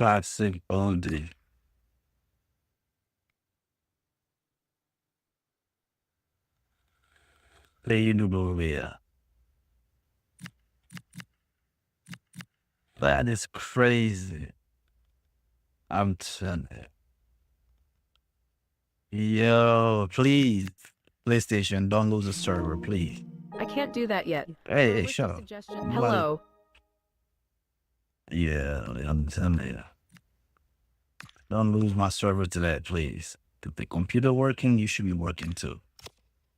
Classic oldie. Play the movie. That is crazy. I'm telling you. Yo, please. PlayStation, don't lose the server, please. I can't do that yet. Hey, shut up. Hello. Yeah, I'm telling you. Don't lose my server to that, please. If the computer working, you should be working too.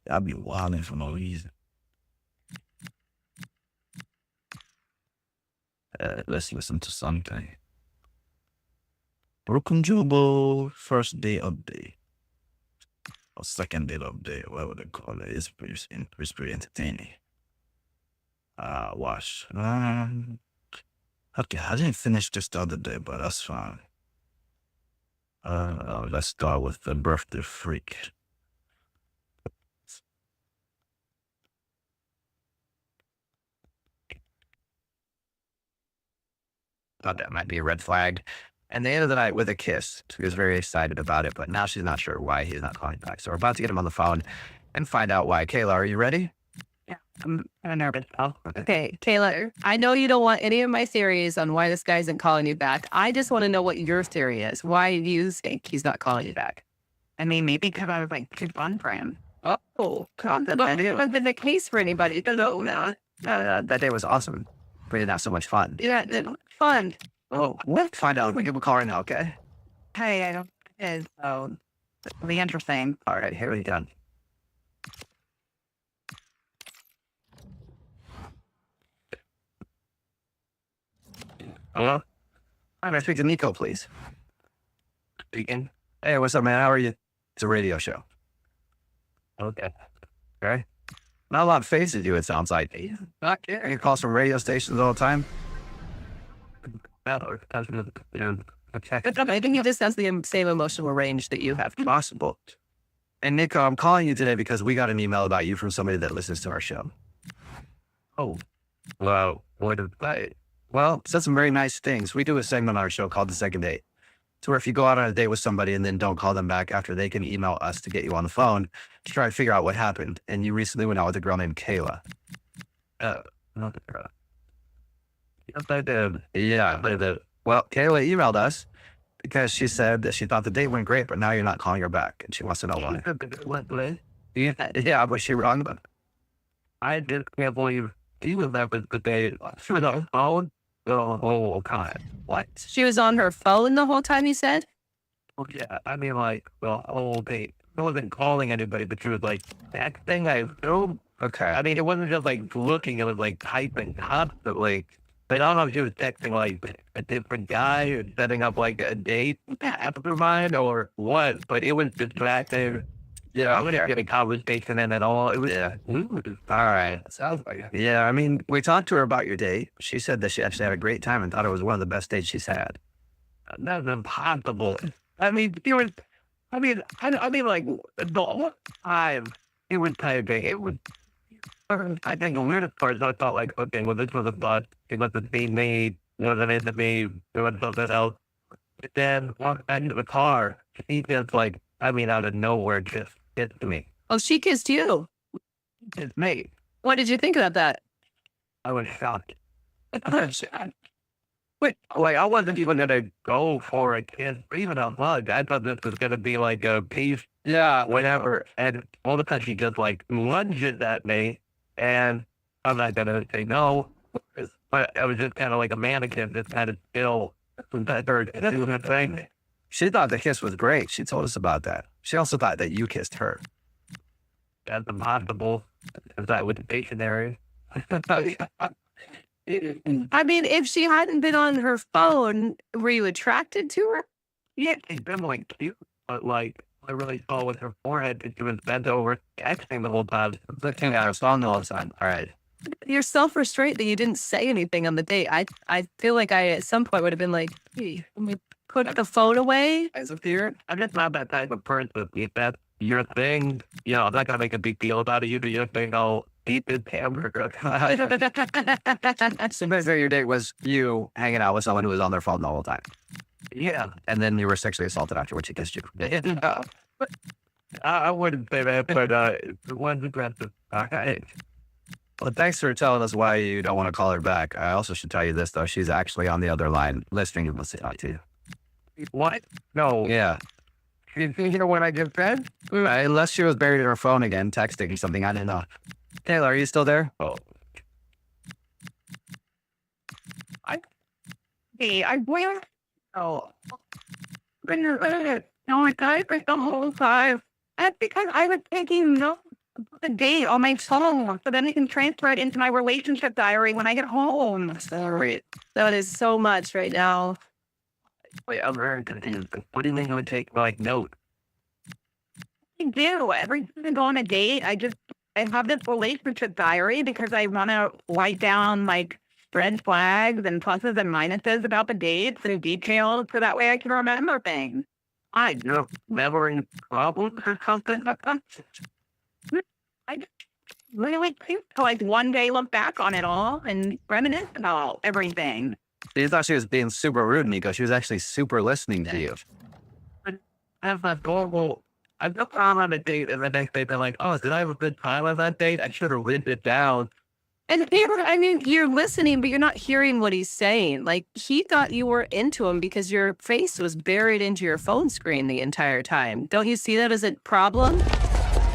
I'll be wilding for no reason. Let's listen to something. Broken Jumbo, first day update. Or second day update, whatever they call it. It's pretty entertaining. Watch. Okay, I didn't finish this the other day, but that's fine. Let's start with the birthday freak. Thought that might be a red flag. And the end of the night with a kiss. She was very excited about it, but now she's not sure why he's not calling back. So we're about to get him on the phone and find out why. Kayla, are you ready? Yeah, I'm kind of nervous. Okay, Taylor, I know you don't want any of my theories on why this guy isn't calling you back. I just want to know what your theory is. Why do you think he's not calling you back? I mean, maybe because I was like too fun for him. Oh, God, that hasn't been the case for anybody. No. That day was awesome. We didn't have so much fun. Yeah, fun. Oh, we'll find out. We'll give him a call right now, okay? Hey, I don't is so really interesting. All right, here we go. Hello? Hi, may I speak to Nico, please? Speaking. Hey, what's up, man? How are you? It's a radio show. Okay. Okay. Not a lot of faces you, it sounds like. Not care. You calls from radio stations all the time? Okay. I think he just has the same emotional range that you have. Possible. And Nico, I'm calling you today because we got an email about you from somebody that listens to our show. Oh. Wow. What did that? Well, said some very nice things. We do a segment on our show called The Second Date. To where if you go out on a date with somebody and then don't call them back after, they can email us to get you on the phone to try to figure out what happened. And you recently went out with a girl named Kayla. Not the girl. Yes, I did. Yeah, I did. Well, Kayla emailed us because she said that she thought the date went great, but now you're not calling her back. And she wants to know why. Yeah, was she wrong about it? I just can't believe you was that was the day. She was on the phone. Oh, God. What? She was on her phone the whole time, you said? Oh, yeah. I mean, like, well, oh, date. I wasn't calling anybody, but she was like texting, I assume. Okay. I mean, it wasn't just like looking, it was like typing constantly. But I don't know if she was texting like a different guy or setting up like a date after mine or what, but it was distracting. Yeah, I wouldn't get a conversation in at all. It was, all right. Sounds like it. Yeah, I mean, we talked to her about your date. She said that she actually had a great time and thought it was one of the best dates she's had. That's impossible. I mean, it was, I mean, like, the whole time, it was typing. It was, I think the weirdest part is I thought like, okay, well, this was a bus. It wasn't being made. It wasn't into me. There was something else. But then walked back into the car. He just like, I mean, out of nowhere, just kissed me. Oh, she kissed you. It's me. What did you think about that? I was shocked. Wait, like, I wasn't even going to go for a kiss or even a hug. I thought this was going to be like a peace, whatever. And all of a sudden, she just like lunges at me. And I'm not going to say no. But I was just kind of like a mannequin, just kind of still. Thing. She thought the kiss was great. She told us about that. She also thought that you kissed her. That's impossible. Is that with the dictionary? I mean, if she hadn't been on her phone, were you attracted to her? Yeah, she's been like cute, but like I really saw with her forehead that she was bent over, texting the whole time, looking at her phone all the time. All right. Your self-restraint that you didn't say anything on the date. I feel like I at some point would have been like, hey, let me put the phone away. As a parent, I'm just not that type of person. If that's your thing, you know, I'm not gonna make a big deal about it. You do your thing. I'll eat this hamburger. Sometimes your date was you hanging out with someone who was on their phone the whole time. Yeah. And then you were sexually assaulted afterwards. He kissed you. I wouldn't say that, but the one's aggressive. Well, thanks for telling us why you don't want to call her back. I also should tell you this, though. She's actually on the other line listening to us talk to you. What? No. Yeah. Did you hear what I just said? Unless she was buried in her phone again, texting something. I didn't know. Taylor, are you still there? Oh. I will. Oh. No, I died for the whole time. That's because I was taking notes of the date on my phone so then I can transfer it into my relationship diary when I get home. Sorry. That is so much right now. Wait, I'm very confused. What do you think it would take, like, note? I do. Every time I go on a date, I have this relationship diary because I want to write down, like, red flags and pluses and minuses about the dates and details so that way I can remember things. I know memory problems or something like that. I just really think to, like, one day look back on it all and reminisce about everything. You thought she was being super rude, Nico. She was actually super listening to you. That's not normal. I just gone on a date and the next day they're like, oh, did I have a good time on that date? I should have written it down. And I mean, you're listening, but you're not hearing what he's saying. Like, he thought you were into him because your face was buried into your phone screen the entire time. Don't you see that as a problem?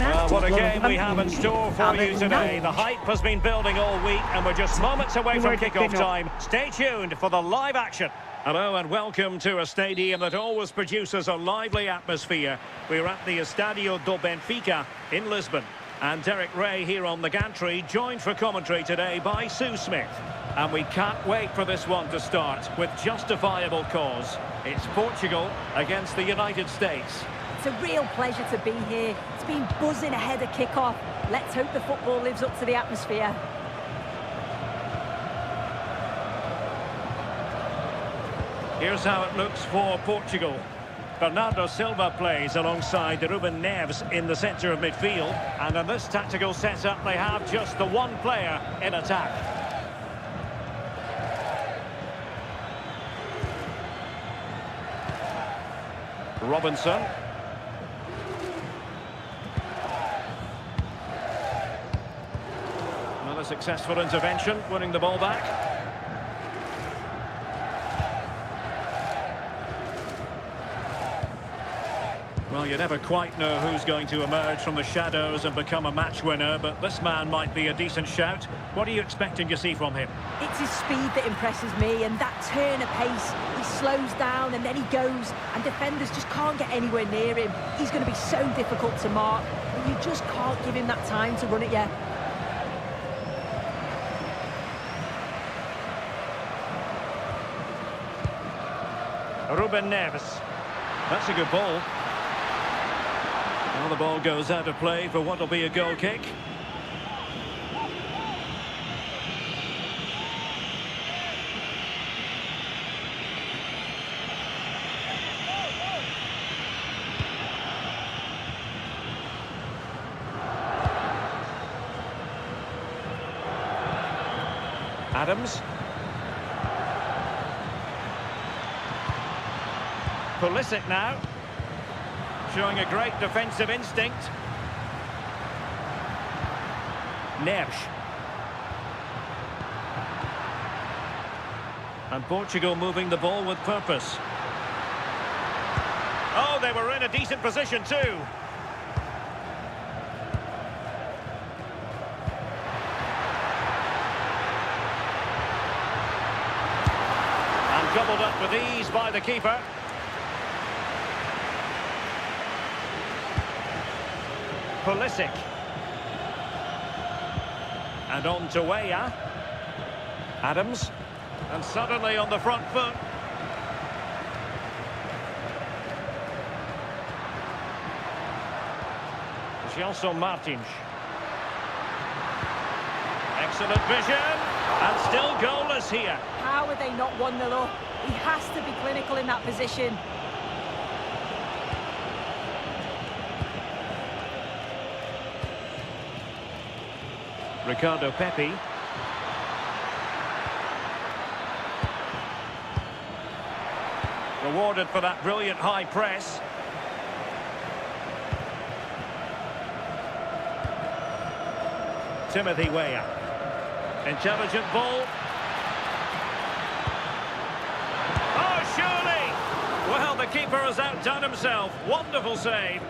Well, what a game we have in store for you today. The hype has been building all week, and we're just moments away from kickoff time. Stay tuned for the live action. Hello and welcome to a stadium that always produces a lively atmosphere. We're at the Estadio do Benfica in Lisbon. And Derek Ray here on the gantry, joined for commentary today by Sue Smith. And we can't wait for this one to start with justifiable cause. It's Portugal against the United States. It's a real pleasure to be here. It's been buzzing ahead of kick-off. Let's hope the football lives up to the atmosphere. Here's how it looks for Portugal. Bernardo Silva plays alongside Ruben Neves in the centre of midfield. And in this tactical setup, they have just the one player in attack. Robinson. Another successful intervention, winning the ball back. Well, you never quite know who's going to emerge from the shadows and become a match winner, but this man might be a decent shout. What are you expecting to see from him? It's his speed that impresses me, and that turn of pace. He slows down and then he goes, and defenders just can't get anywhere near him. He's going to be so difficult to mark, but you just can't give him that time to run it yet. Ruben Neves. That's a good ball. Well, the ball goes out of play for what will be a goal kick. Adams. Pulisic now. Showing a great defensive instinct. Neves. And Portugal moving the ball with purpose. Oh, they were in a decent position too. And gobbled up with ease by the keeper. Pulisic. And on to Weah. Adams. And suddenly on the front foot. Gelson Martins. Excellent vision. And still goalless here. How are they not 1-0 up? He has to be clinical in that position. Ricardo Pepi. Rewarded for that brilliant high press. Timothy Weah. Intelligent ball. Oh, surely! Well, the keeper has outdone himself. Wonderful save.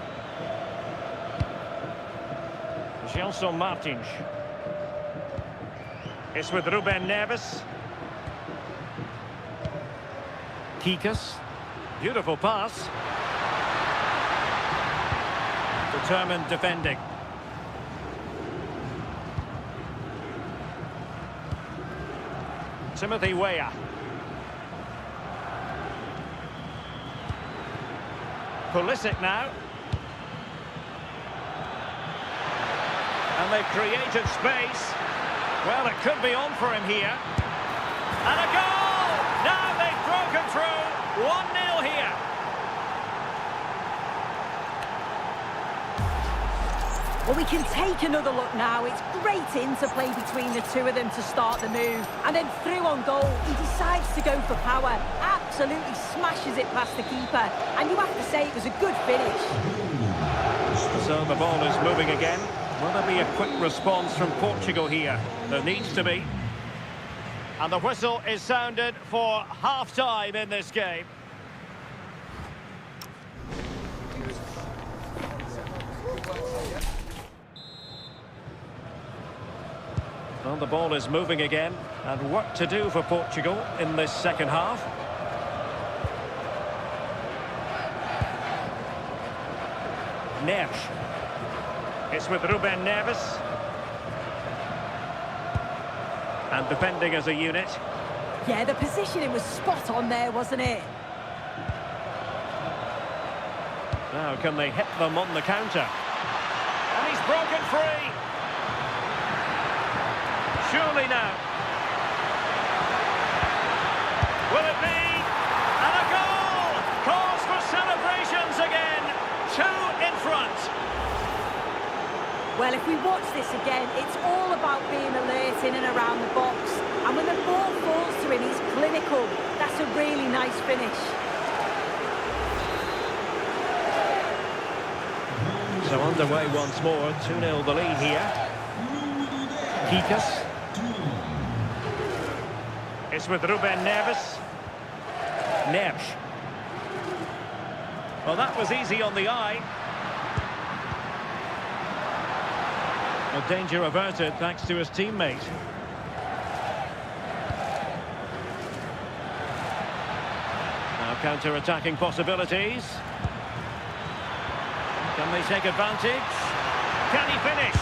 Gelson Martins. It's with Ruben Neves. Kikas. Beautiful pass. Determined defending. Timothy Weah. Pulisic now. And they've created space. Well, it could be on for him here. And a goal! Now they've broken through. 1-0 here. Well, we can take another look now. It's great interplay between the two of them to start the move. And then through on goal, he decides to go for power. Absolutely smashes it past the keeper. And you have to say it was a good finish. So the ball is moving again. Will there be a quick response from Portugal here? There needs to be. And the whistle is sounded for half-time in this game. Well, the ball is moving again, and work to do for Portugal in this second half. Neves. It's with Ruben Neves. And defending as a unit. Yeah, the positioning was spot on there, wasn't it? Now, can they hit them on the counter? And he's broken free. Surely now. Will it be? And a goal! Cause for celebrations again. 2 in front. Well, if we watch this again, it's all about being alert in and around the box. And when the ball falls to him, he's clinical. That's a really nice finish. So underway once more. 2-0 the lead here. Kikas. It's with Ruben Neves. Neves. Well, that was easy on the eye. Well, danger averted thanks to his teammate. Now counter-attacking possibilities. Can they take advantage? Can he finish?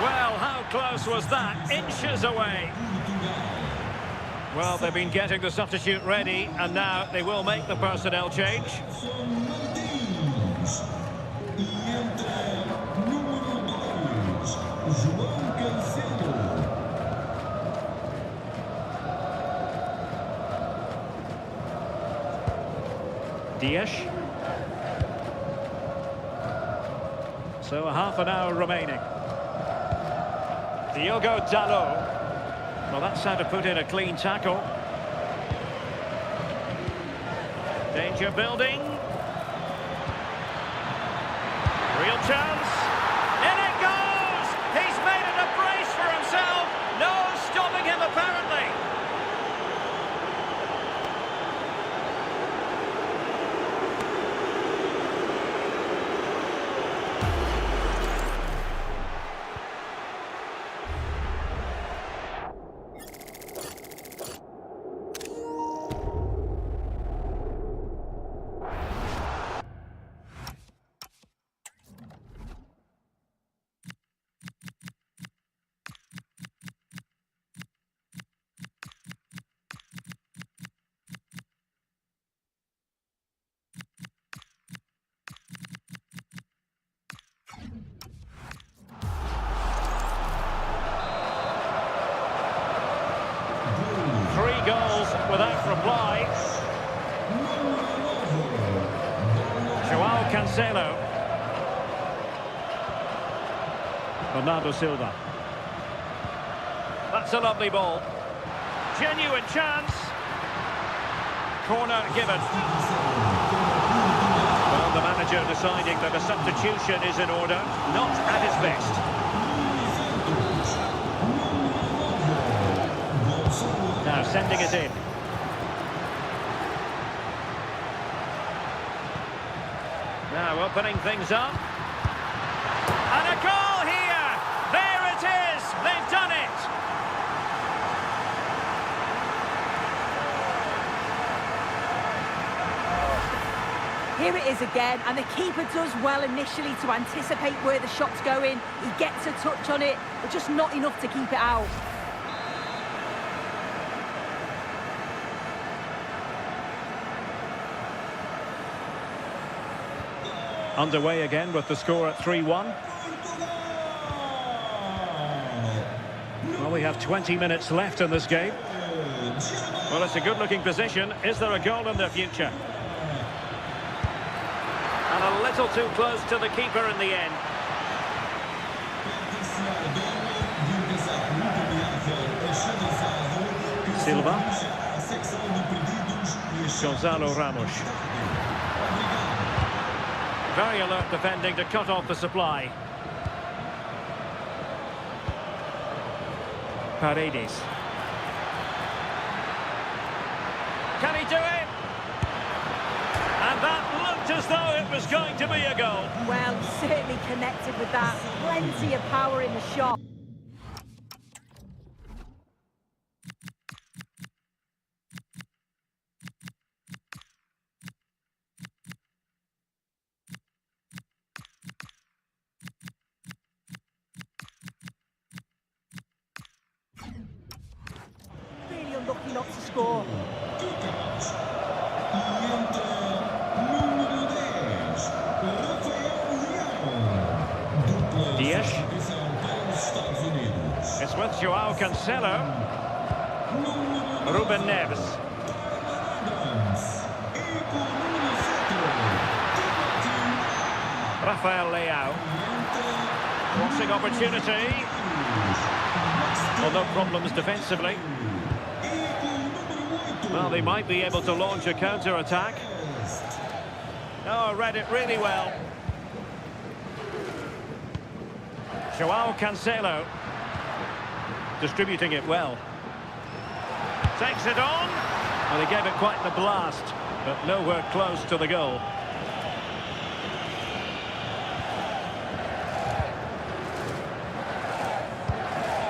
Well, how close was that? Inches away. Well, they've been getting the substitute ready, and now they will make the personnel change. Dias. So a half an hour remaining. Diogo Dalot. Well, that's how to put in a clean tackle. Danger building. Real chance. In it goes! He's made it a brace for himself. No stopping him, apparently. Goals without reply. João Cancelo. Bernardo Silva. That's a lovely ball. Genuine chance. corner given. Well, the manager deciding that a substitution is in order, not at his best. Now sending it in. Now opening things up. And a goal here! There it is! They've done it! Here it is again, and the keeper does well initially to anticipate where the shot's going. He gets a touch on it, but just not enough to keep it out. Underway again with the score at 3-1. Well, we have 20 minutes left in this game. Well, it's a good-looking position. Is there a goal in the future? And a little too close to the keeper in the end. Silva. Gonzalo Ramos. Very alert defending to cut off the supply. Paredes. Can he do it? And that looked as though it was going to be a goal. Well, he certainly connected with that. Plenty of power in the shot. Really unlucky not to score. Dias. It's with Joao Cancelo. Ruben Neves. Rafael Leao. Crossing opportunity. Well, no problems defensively. Well, they might be able to launch a counter-attack. Oh, read it really well. Joao Cancelo. Distributing it well. Takes it on. Well, he gave it quite the blast, but nowhere close to the goal.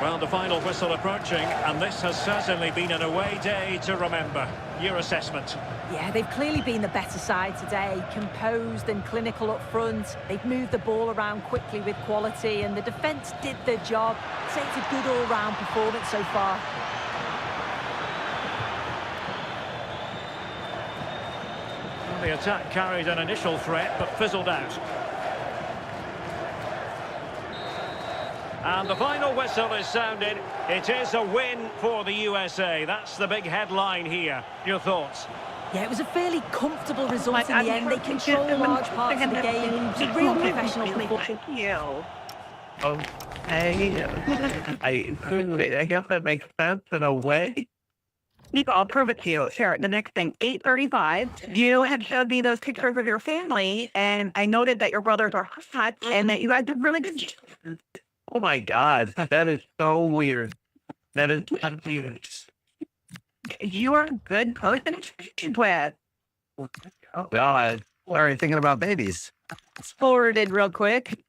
Well, the final whistle approaching, and this has certainly been an away day to remember. Your assessment? Yeah, they've clearly been the better side today, composed and clinical up front. They've moved the ball around quickly with quality, and the defence did their job. I'd say it's a good all-round performance so far. Well, the attack carried an initial threat, but fizzled out. And the final whistle is sounded. It is a win for the USA. That's the big headline here. Your thoughts? Yeah, it was a fairly compressive result in the end. They controlled large parts of the game. It was a real professional performance. Oh, hey, I guess that makes sense in a way. Nico, I'll prove it to you. Sure, the next thing, 8:35. You had showed me those pictures of your family, and I noted that your brothers are hot and that you guys did really good. Oh my God, that is so weird. That is not weird. You are a good person to with. Oh God. Why are you thinking about babies? Forwarded real quick.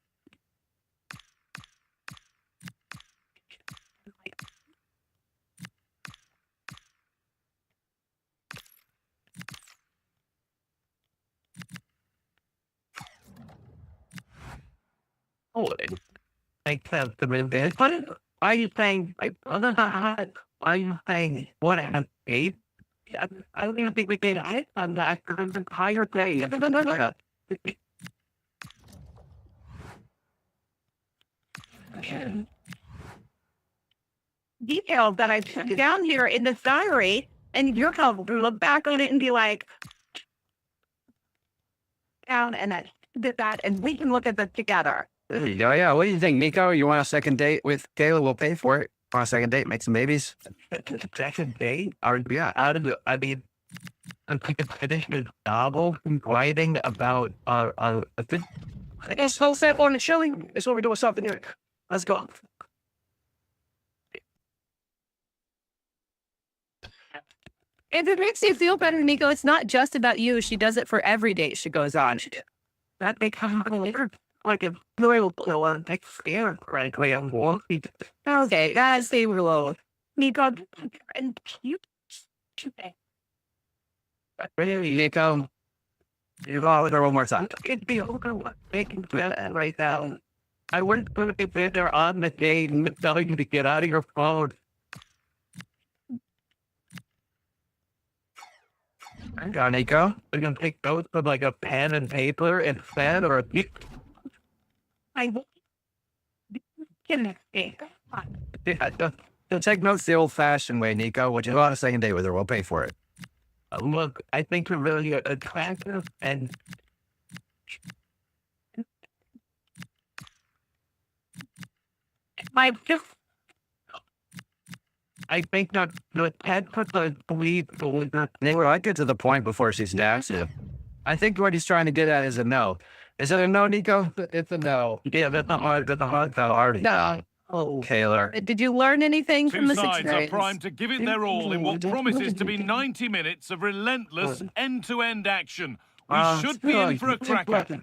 Oh, it makes sense to me. Why are you saying, like, why are you saying, what happened, babe? I don't even think we can hide on that because it's a higher day. Details that I put down here in this diary, and you're going to look back on it and be like, down, and that did that, and we can look at this together. There you go. Yeah. What do you think, Nico? You want a second date with Kayla? We'll pay for it. Want a second date? Make some babies? Second date? Or, yeah. Out of the, I mean, and I could finish his novel writing about I guess so set on the showing. It's what we're doing something here. Let's go. If it makes you feel better, Nico, it's not just about you. She does it for every date she goes on. That they come later. Like if the way we'll go on next year, frankly, I'm walking. Okay, guys, stay below. Nico, and cute. Really, Nico, you've always one more time. It'd be over what making that right now. I wouldn't put it there on the date and tell you to get out of your phone. Hang on, Nico. We're gonna take notes with like a pen and paper instead, or a I connect. yeah, You'll take notes the old-fashioned way, Nico. Would you go on a second date with her? We'll pay for it. look, I think you're really attractive and My just I think that the Ted put the bleed was not Well, I'd get to the point before she's asked you. I think what he's trying to get at is a no. Is it a no, Nico? it's a no. Yeah, that's not hard. That's a hard though, already. No. Oh, Taylor. Did you learn anything from Two this sides are experience? primed to give it their all in what promises to be 90 minutes of relentless end-to-end action. We should be in for a cracker.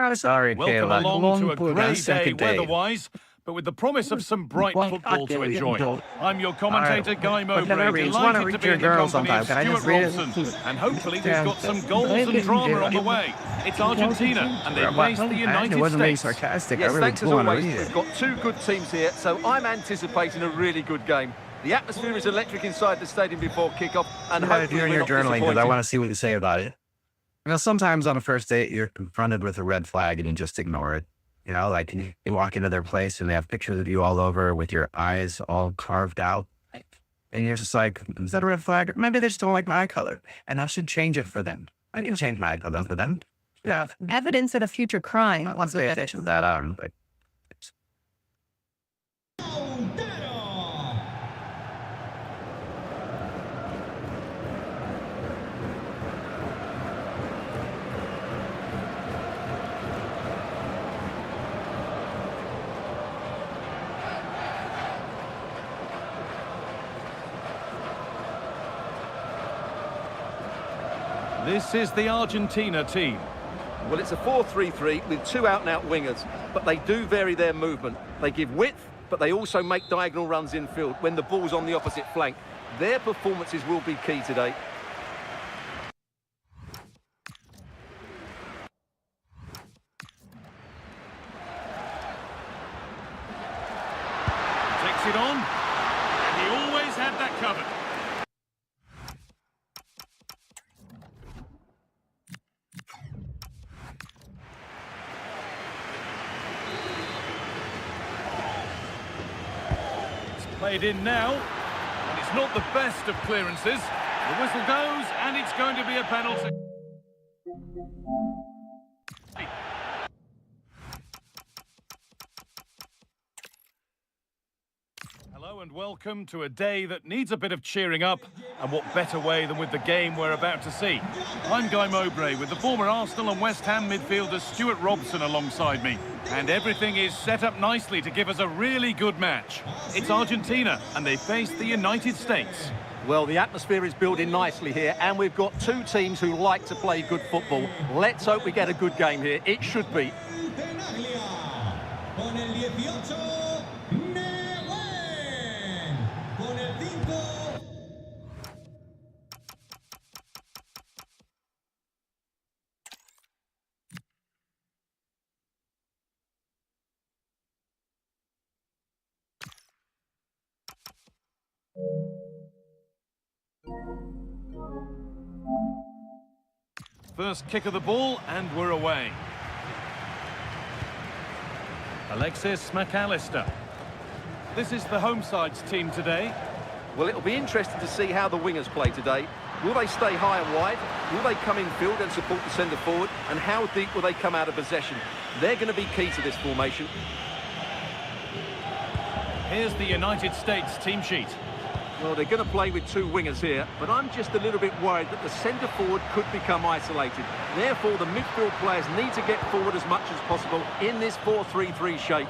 Oh, sorry, Welcome Taylor. along to a Long grey day second date. weatherwise, but with the promise of some bright football to enjoy. I'm your commentator, Guy Mowbray, delighted to be in the company of Stuart Robson. And hopefully we've got some goals and drama on the way. It's Argentina, and they face the United It wasn't being States. sarcastic. Yes, I really thanks as want to always. read We've it. got two good teams here, so I'm anticipating a really good game. The atmosphere is electric inside the stadium before kickoff, and I'm hopefully doing we're your not journaling because I disappointed. want to see what you say about it. You know, sometimes on a first date, you're confronted with a red flag and you just ignore it. You know, like you walk into their place and they have pictures of you all over with your eyes all carved out. And you're just like, is that a red flag? Or maybe they just don't like my eye color and I should change it for them. I need to change my eye color for them. Yeah. Evidence of a future crime. Once they finish that out. But This is the Argentina team. Well, it's a 4-3-3 with two out-and-out wingers, but they do vary their movement. They give width, but they also make diagonal runs infield when the ball's on the opposite flank. Their performances will be key today. Takes it on, and he always had that covered. It's played in now, and it's not the best of clearances. The whistle goes, and it's going to be a penalty. Hello and welcome to a day that needs a bit of cheering up, and what better way than with the game we're about to see. I'm Guy Mowbray with the former Arsenal and West Ham midfielder Stuart Robson alongside me, and everything is set up nicely to give us a really good match. It's Argentina and they face the United States. Well, the atmosphere is building nicely here, and we've got two teams who like to play good football. Let's hope we get a good game here. It should be. First kick of the ball and we're away. Alexis McAllister. This is the home side's team today. Well, it'll be interesting to see how the wingers play today. Will they stay high and wide? Will they come in field and support the centre forward? And how deep will they come out of possession? They're going to be key to this formation. Here's the United States team sheet. Well, they're going to play with two wingers here, but I'm just a little bit worried that the centre forward could become isolated. Therefore, the midfield players need to get forward as much as possible in this 4-3-3 shape.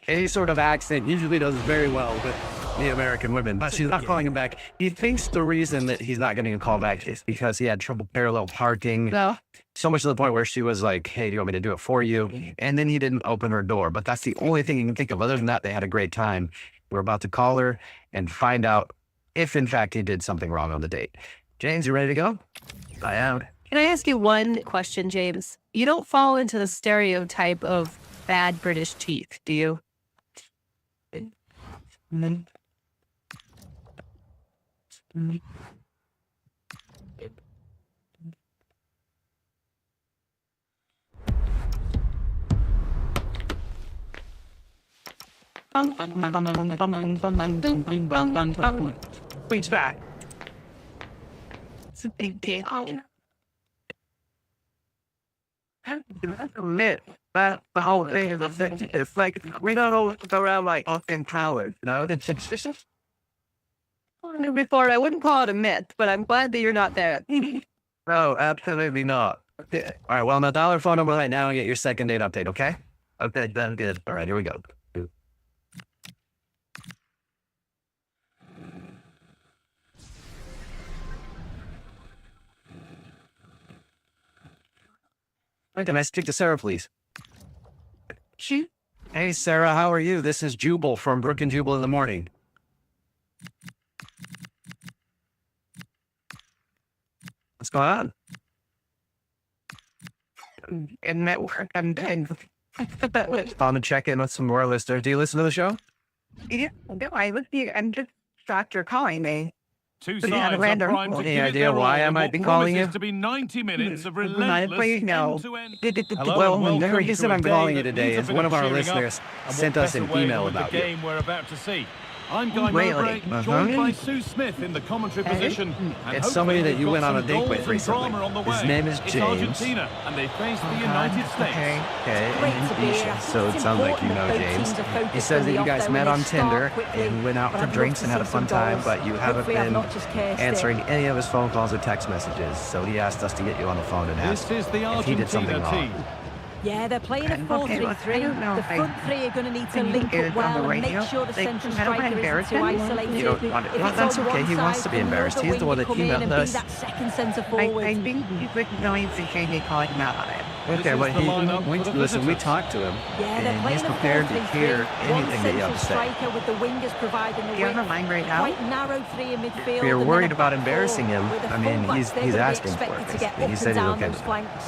Any sort of accent usually does very well with the American women, but she's not calling him back. He thinks the reason that he's not getting a call back is because he had trouble parallel parking. No. So much to the point where she was like, hey, do you want me to do it for you? And then he didn't open her door. But that's the only thing you can think of. Other than that, they had a great time. We're about to call her and find out if, in fact, he did something wrong on the date. James, you ready to go? I am. Can I ask you one question, James? You don't fall into the stereotype of bad British teeth, do you? Reach back. It's a big deal. That's a myth. That's the whole thing is a thing. It's like, we don't always go around like Austin Powers, you know? It's just Before, I wouldn't call it a myth, but I'm glad that you're not there. no, absolutely not. All right, well, now dial her phone number right now and get your second date update, okay? Okay, then good. All right, here we go. Can I speak to Sarah, please? She? Hey, Sarah, how are you? This is Jubal from Brook and Jubal in the Morning. What's going on? In network, I'm dead. On to check in with some more listeners. Do you listen to the show? Yeah, no, I was here. I'm just shocked you're calling me. Two But you had sides a are random- primed to Any give it idea their why all I in might what be calling promises you? to be 90 minutes of Please, relentless no. end-to-end. Well, Hello and the welcome reason to a I'm day calling you that today needs a is bit one of of our cheering up, listeners and sent what us an better way email than with about the you. game we're about to see. I'm Guy Really? Mowbray, joined by Sue Smith in the commentary position. And It's somebody hopefully that you we've went got on a some date goals with and recently. drama on the His way. name is It's James. Argentina, and they face the United States. Okay, Great and to he's be Asian, here. so it It's sounds like you important know that both James. teams are focused He says on that the you guys off, though, met and on they start Tinder quickly. and went out But for I'd drinks love and to had a see fun some time, goals. but you haven't Hopefully I've been not just cursed it. answering any of his phone calls or text messages. So he asked us to get you on the phone and ask This is the if he did something Argentina wrong. team. Yeah, they're playing a Okay, well, I 4-3-3. don't know The if I- front three are going to need to Can you link hear up it on well the and make radio? sure the Like, central I don't want to striker embarrass isn't too him. isolated. You don't want it. If Well, it's that's on okay. one He wants side, to be then embarrassed. another He's the one winger that come in emailed and us. be that second centre I forward. think you would know if you can't be calling me out on it. Okay, is but the lineup for the listen, we visitors. talked to him, Yeah, they're and playing he's a prepared to 4-3-3. hear One anything that you have central to say. striker with the wingers providing the Do you have a width. line right now? Quite narrow three in midfield. If you're and then worried a about back embarrassing four him, with the I mean, fullbacks, he's they're gonna be asking for expected it, to get basically. He up said and he's down okay those with it. flanks.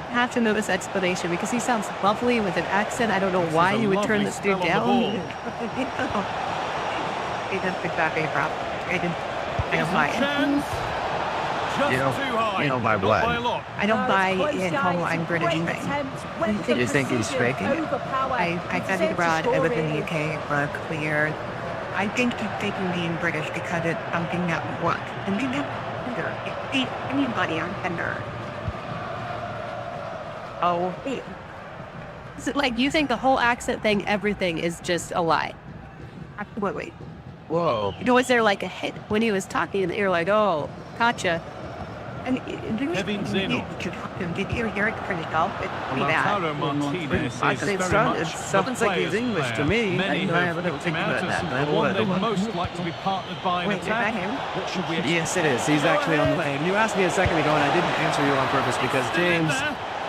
I have to know this explanation because he sounds lovely with an accent. I don't know why is a you would turn lovely this dude spell on the down. ball. That's exactly a problem. I don't buy it. Chance. Just You know- too high. you know by Not blood. by a lot. I don't No, buy it's close, in guys. how I'm It's a British great thing. attempt. Went You for think he's precision, faking it? overpower. I He studied deserves to abroad. I score, lived in the really. UK for a couple of years. I think he's taking being British because it's something that would work. And we never Tinder. See anybody on Tinder. Oh, wait. Is it like you think the whole accent thing, everything is just a lie? Absolutely. Whoa. You know, was there like a hit when he was talking? You're like, oh, gotcha. And Kevin Zeno. did you hear it for yourself? It's pretty bad. Lautaro Martinez is I very think it much sounds the like he's player's English to player. me. Many I have haven't picked him think out about as that. the one they'd most like to be partnered by an Wait, is that attack. him? What should we expect? Yes, it is. He's actually on the line. You asked me a second ago, and I didn't answer you on purpose because James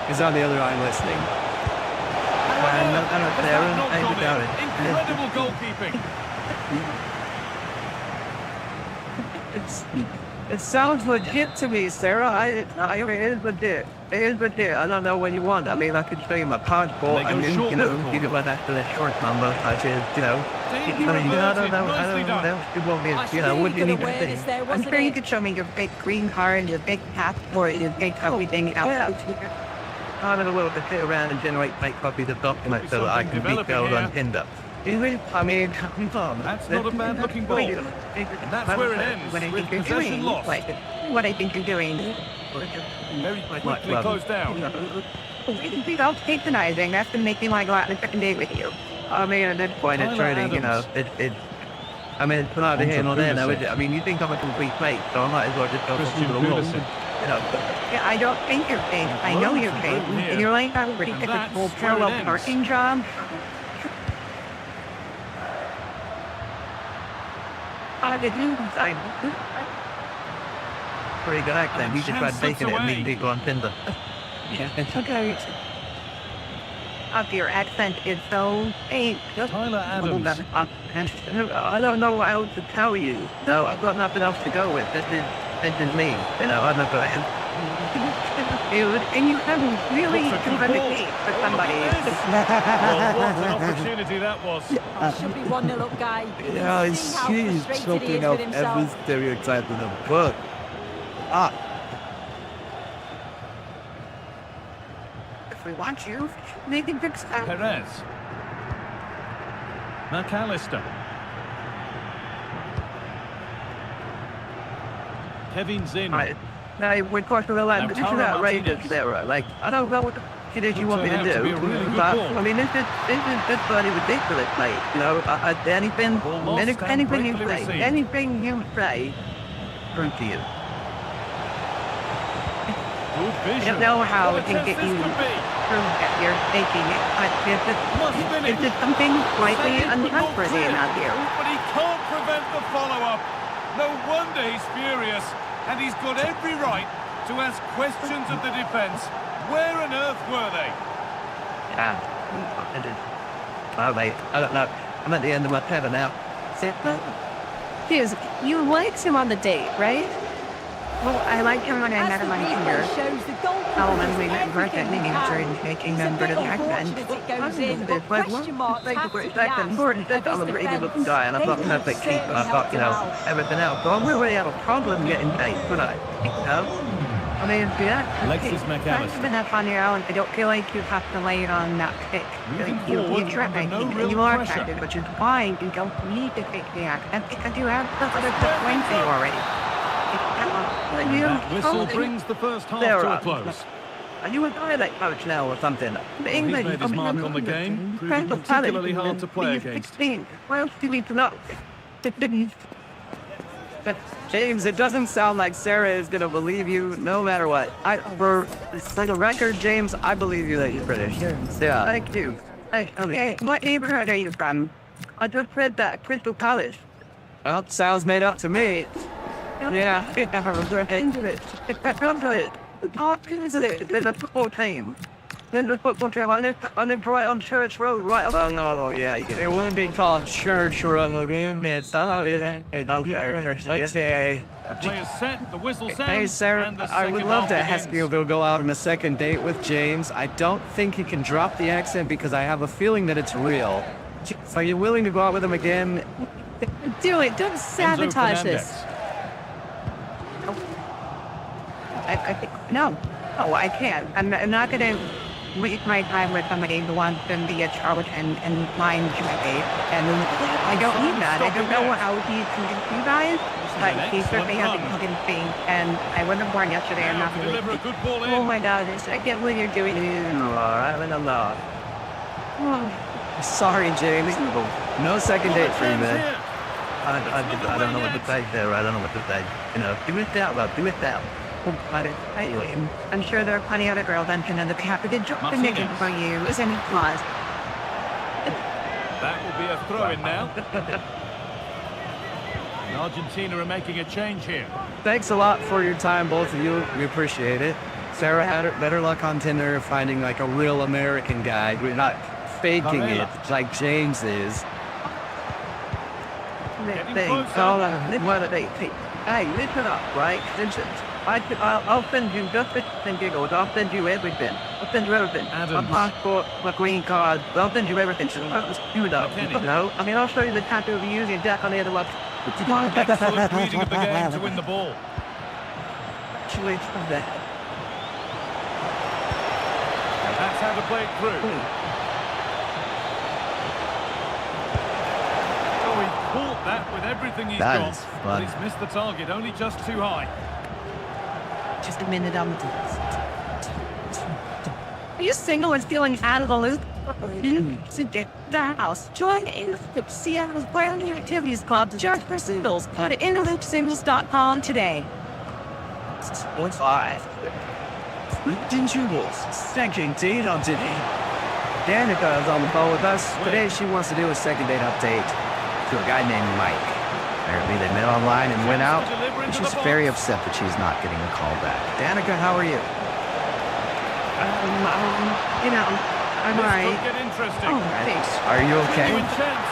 is on the other line listening. I don't Has that not I gone doubt in? it. Incredible goalkeeping. It sounds legit to me, Sarah. It is legit. It is legit. I don't know what you want. I mean, I could show you my passport. They I go mean, short you know, with the you get one after the short number, such as, you know. I mean, I don't know. I don't know. You want me, you know, what do you need to awareness see? there, I'm wasn't sure you it? could show me your big green card, your big passport, your big everything else. I'm in a little bit sit around and make copies of documents so that I can be Developing girls on here. Tinder. I mean, come on. That's not a bad looking ball. And that's where it ends, with possession lost. What I think you're doing. Very quickly closed down. Without patronizing, that's to make me want to go out on a second date with you. I mean, at this point, it's Tyler really, you know, Adams. I mean, it's neither here nor there now, is it? Pulisic. I mean, you think I'm a complete fake, so I might as well just go Christian for the wall. Pulisic. You know, Yeah, I don't think you're fake. I know you're fake. Here. You're like a pretty And typical that's where it parallel ends. parking job. I did you say? Pretty good accent. You just tried faking it and meeting people on Tinder. Yeah, it's okay. Up your accent is so fake. Tyler Adams. I don't know what else to tell you. No, I've got nothing else to go with. This is me. You know, I'm not going Dude, and you haven't really given a date for somebody. Well, what an opportunity that was. Should be 1-0 up, guy. Yeah, See how she's frustrated he choking is out with every himself. stereotype in the book. Ah, If we want you, they can fix that. Perez. McAllister. Kevin Zinn. Right. Now, we're talking about Now, like, this is Tara outrageous, Martinez. Sarah. Like, I don't know what the shit is you want me to Turned out to be do. a really good But, ball. I mean, this is bloody ridiculous, mate. You know, anything, Ball lost and anything you briefly say, received. anything you say, prove to you. Good I vision. don't know how What it a can test get this you could be. prove that you're faking it, but Must finish. it's just something slightly Second football untrustworthy clear. out here. But he can't prevent the follow-up. No wonder he's furious. And he's got every right to ask questions of the defence. Where on earth were they? Yeah. Oh, mate, I don't know. I'm at the end of my tether now. Cheers. You liked him on the date, right? Well, I like him when I As met him the on replay Tinder. shows, the goalkeeper Oh, when does we met everything Griffin, he he can. started taking It's a them for bit the accent. unfortunate it goes in, but question marks Like have the to be second asked important of I'm a his really good looking defence. guy and I've got They perfect certainly teeth and I've got, you helped him know, out. everything else. So I wouldn't really have a problem getting dates, would I? You know? I mean, yeah. Alexis Thanks McAllister. for that on your own. I don't feel like you have to lay it on that pick. Moving You forward, try, under no real you are pressure. effective, which is why you don't need to fake the accent because you have the other stuff going for you already. That whistle brings the first half There to a are- close. Are you a dialect coach now or something? The He's made his mark on the game, proving particularly hard to play against. 16. What else do you need to know? But James, it doesn't sound like Sarah is gonna believe you no matter what. For the record, James, I believe you that you're British. Yeah. Thank you. Okay, what neighborhood are you from? I just read that Crystal Palace. Well, sounds made up to me. Yeah, into it. There's a football team. There's a football team. I live right on Church Road, right along. Oh, yeah. It wouldn't be called Church Road. It's Players set, the whistle sounds. hey Sarah, and the I would second love to half ask begins. you to go out on a second date with James. I don't think he can drop the accent because I have a feeling that it's real. So are you willing to go out with him again? Do it. Don't Enzo sabotage this. Fernandez. I think, no. Oh, I can't. I'm not going to waste my time with somebody who wants to be a charlatan and lying to my face. And I don't need that. I don't know how he's convinced you guys, but he certainly hasn't convinced me. And I wasn't born yesterday. I'm Now not to going deliver a to. good ball Oh in. my God, I can't believe you're doing it. I'm in a lot. Sorry, James. No second date for you, man. Here. I don't know what to say there. I don't know what to say. You know, do it out, love. Do it out. Anyway, I'm sure there are plenty of other girls on Tinder that be happy to jump the naked for you as any clause. That will be a throw-in now. And Argentina are making a change here. Thanks a lot for your time, both of you. We appreciate it. Sarah had better luck on Tinder finding like a real American guy. We're not faking it like James is. Getting thing. closer. So, what are they? Hey, listen up, right? Listen. I'll send you just for and giggles. I'll send you everything. I'll send you everything. My Adams. passport, my green card. I'll send you everything. So let's do that. McKennie. No, I mean, I'll show you the tattoo of using Jack on the other one. Excellent reading of the game to win the ball. Actually, from there. That's how to play it through. Oh, he caught that with everything he's That got. is But fun. he's missed the target, only just too high. Just a minute, I'm Are you single and feeling out of the loop? Sit down the house. Join in Seattle's brand new activities club, Just for Singles. Go to innerloopsingles.com today. 5. Didn't you second date on today? Danica is on the phone with us. Today she wants to do a second date update to a guy named Mike. Apparently they met online and went out. And she's very upset that she's not getting a call back. Danica, how are you? You know, I'm This alright. could get interesting. Oh, thanks. Are you okay? Genuine chance.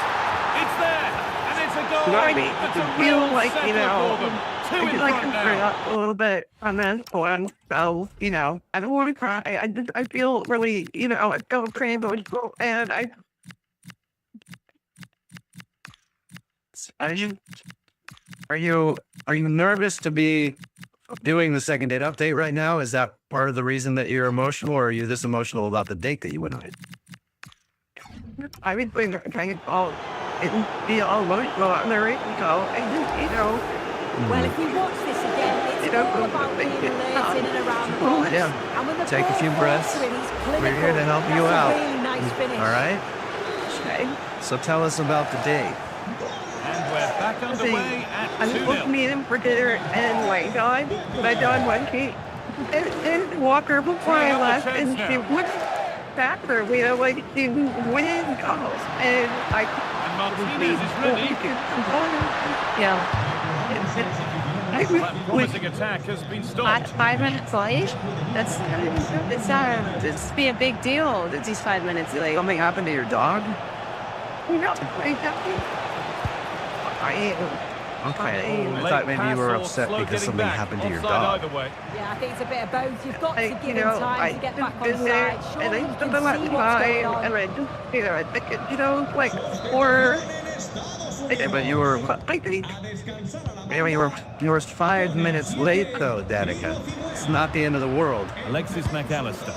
It's there, and it's a goal. I mean, That's I a feel real like, you setter know, for them. Two I in feel like front I'm now. up a little bit on this one. So, you know, I don't want to cry. I feel really, you know, I go crazy, and Are you nervous to be doing the second date update right now? Is that part of the reason that you're emotional, or are you this emotional about the date that you went on? I've been trying to call and be all emotional on the radio, and just, you know, Well, if we watch this again, it's You know, all about being alert in and around the box. Yeah. And when the Take a ball few falls breaths. to him, he's We're here to clinical. help you That's out. a really nice finish. All right. okay. So tell us about the date. And we're back underway at I'm supposed to 2-0. meet him for dinner and white dog, but I don't want to. And Walker before I left, and she went faster. You know, like she wins goals, and I. And Martinez is ready. Yeah. That promising attack has been stopped. 5 minutes late? It's be a big deal that these 5 minutes late. Something happened to your dog? I Okay. I Late thought maybe you were pass or upset slow because getting something back. happened to your Offside dog. either way. Yeah, I think it's a bit of both. You've got to give you him know, time I to get back on been there, side. and Surely I you just can don't let see time, what's going on. and I just, you know, I think it, you know, like, or. Yeah, but you were, I think. you were 5 minutes late though, Danica. It's not the end of the world. Alexis McAllister.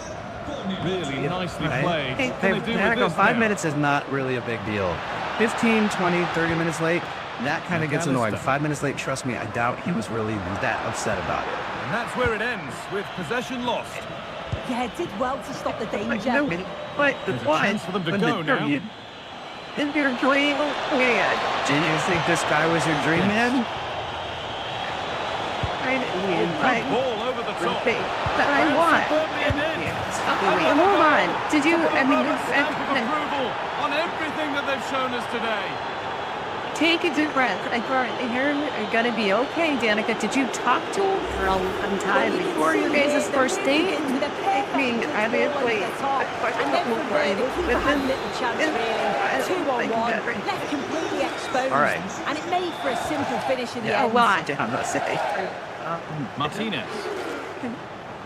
Really nicely Right. played. Hey, What can they do with Danica, this 5 now? minutes is not really a big deal. 15, 20, 30 minutes late, that kind of gets annoying. McAllister. 5 minutes late, trust me, I doubt he was really that upset about it. And that's where it ends, with possession lost. Yeah, it did well to stop the Like, danger. no, but the There's a one, chance for them to when go the now. is your dream, yeah, Did you think this guy was your dream man? I Ball over the top. think that I want. Superbly in. Hold on. Did you, I mean, Rubber stamp of approval on everything that they've shown us today. take a deep breath. You're gonna be okay, Danica. Did you talk to him for a long time before your guys' first date? With a perfect mean, ball obviously, over the top. I And then from there, the keeper had little chance really. 2-on-1, left completely exposed. All right. And it made for a simple finish in the Yeah, end. well, I'm not saying. Martinez.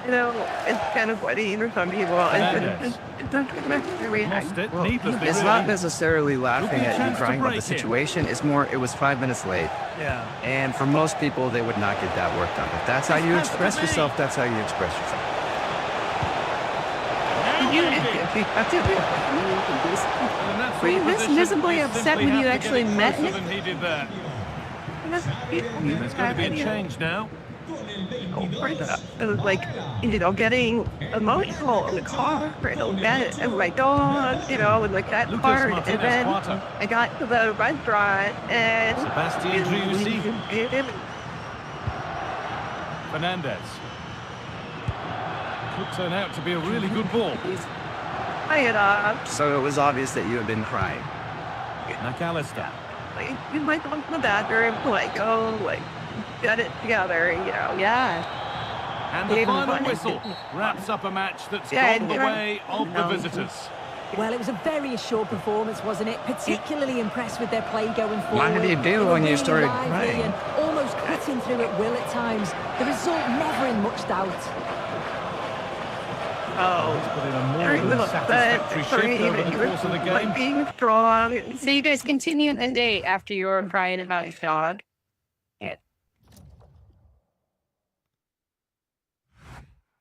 You know, it's kind of funny for some people. Fernandez. It doesn't necessarily Lost it, Well, needlessly it's really. not necessarily laughing Looking a at you chance to crying about the break it. situation. It's more, it was 5 minutes late. Yeah. And for most people, they would not get that work done. If that's how you Has to express be. yourself, that's how you express yourself. Now You maybe. And that's Were you opposition visibly is upset simply when you have to actually get it met closer him? than he did there. There's going to be a change now. It was like, you know, getting emotional in the car, and my dog, you know, and like that Lucas part. And Martinez then Cuarto. I got to the restaurant and Sebastian Driussi. Fernandez. Could turn out to be a really good ball. I had So it was obvious that you had been crying. McAllister. like, in my dog in the bathroom, like, oh, like, get it together, you know. Yeah. And the Yeah, final but- whistle wraps up a match that's Yeah, gone the and- way of the No. visitors. Well, it was a very assured performance, wasn't it? Particularly impressed with their play going forward. What did you do They were when you really started lively playing? and almost cutting through at will at times. The result never in much doubt. Put in a more than satisfactory shift over the course of the game. Being strong. So you guys continue the date after you were crying about your dog.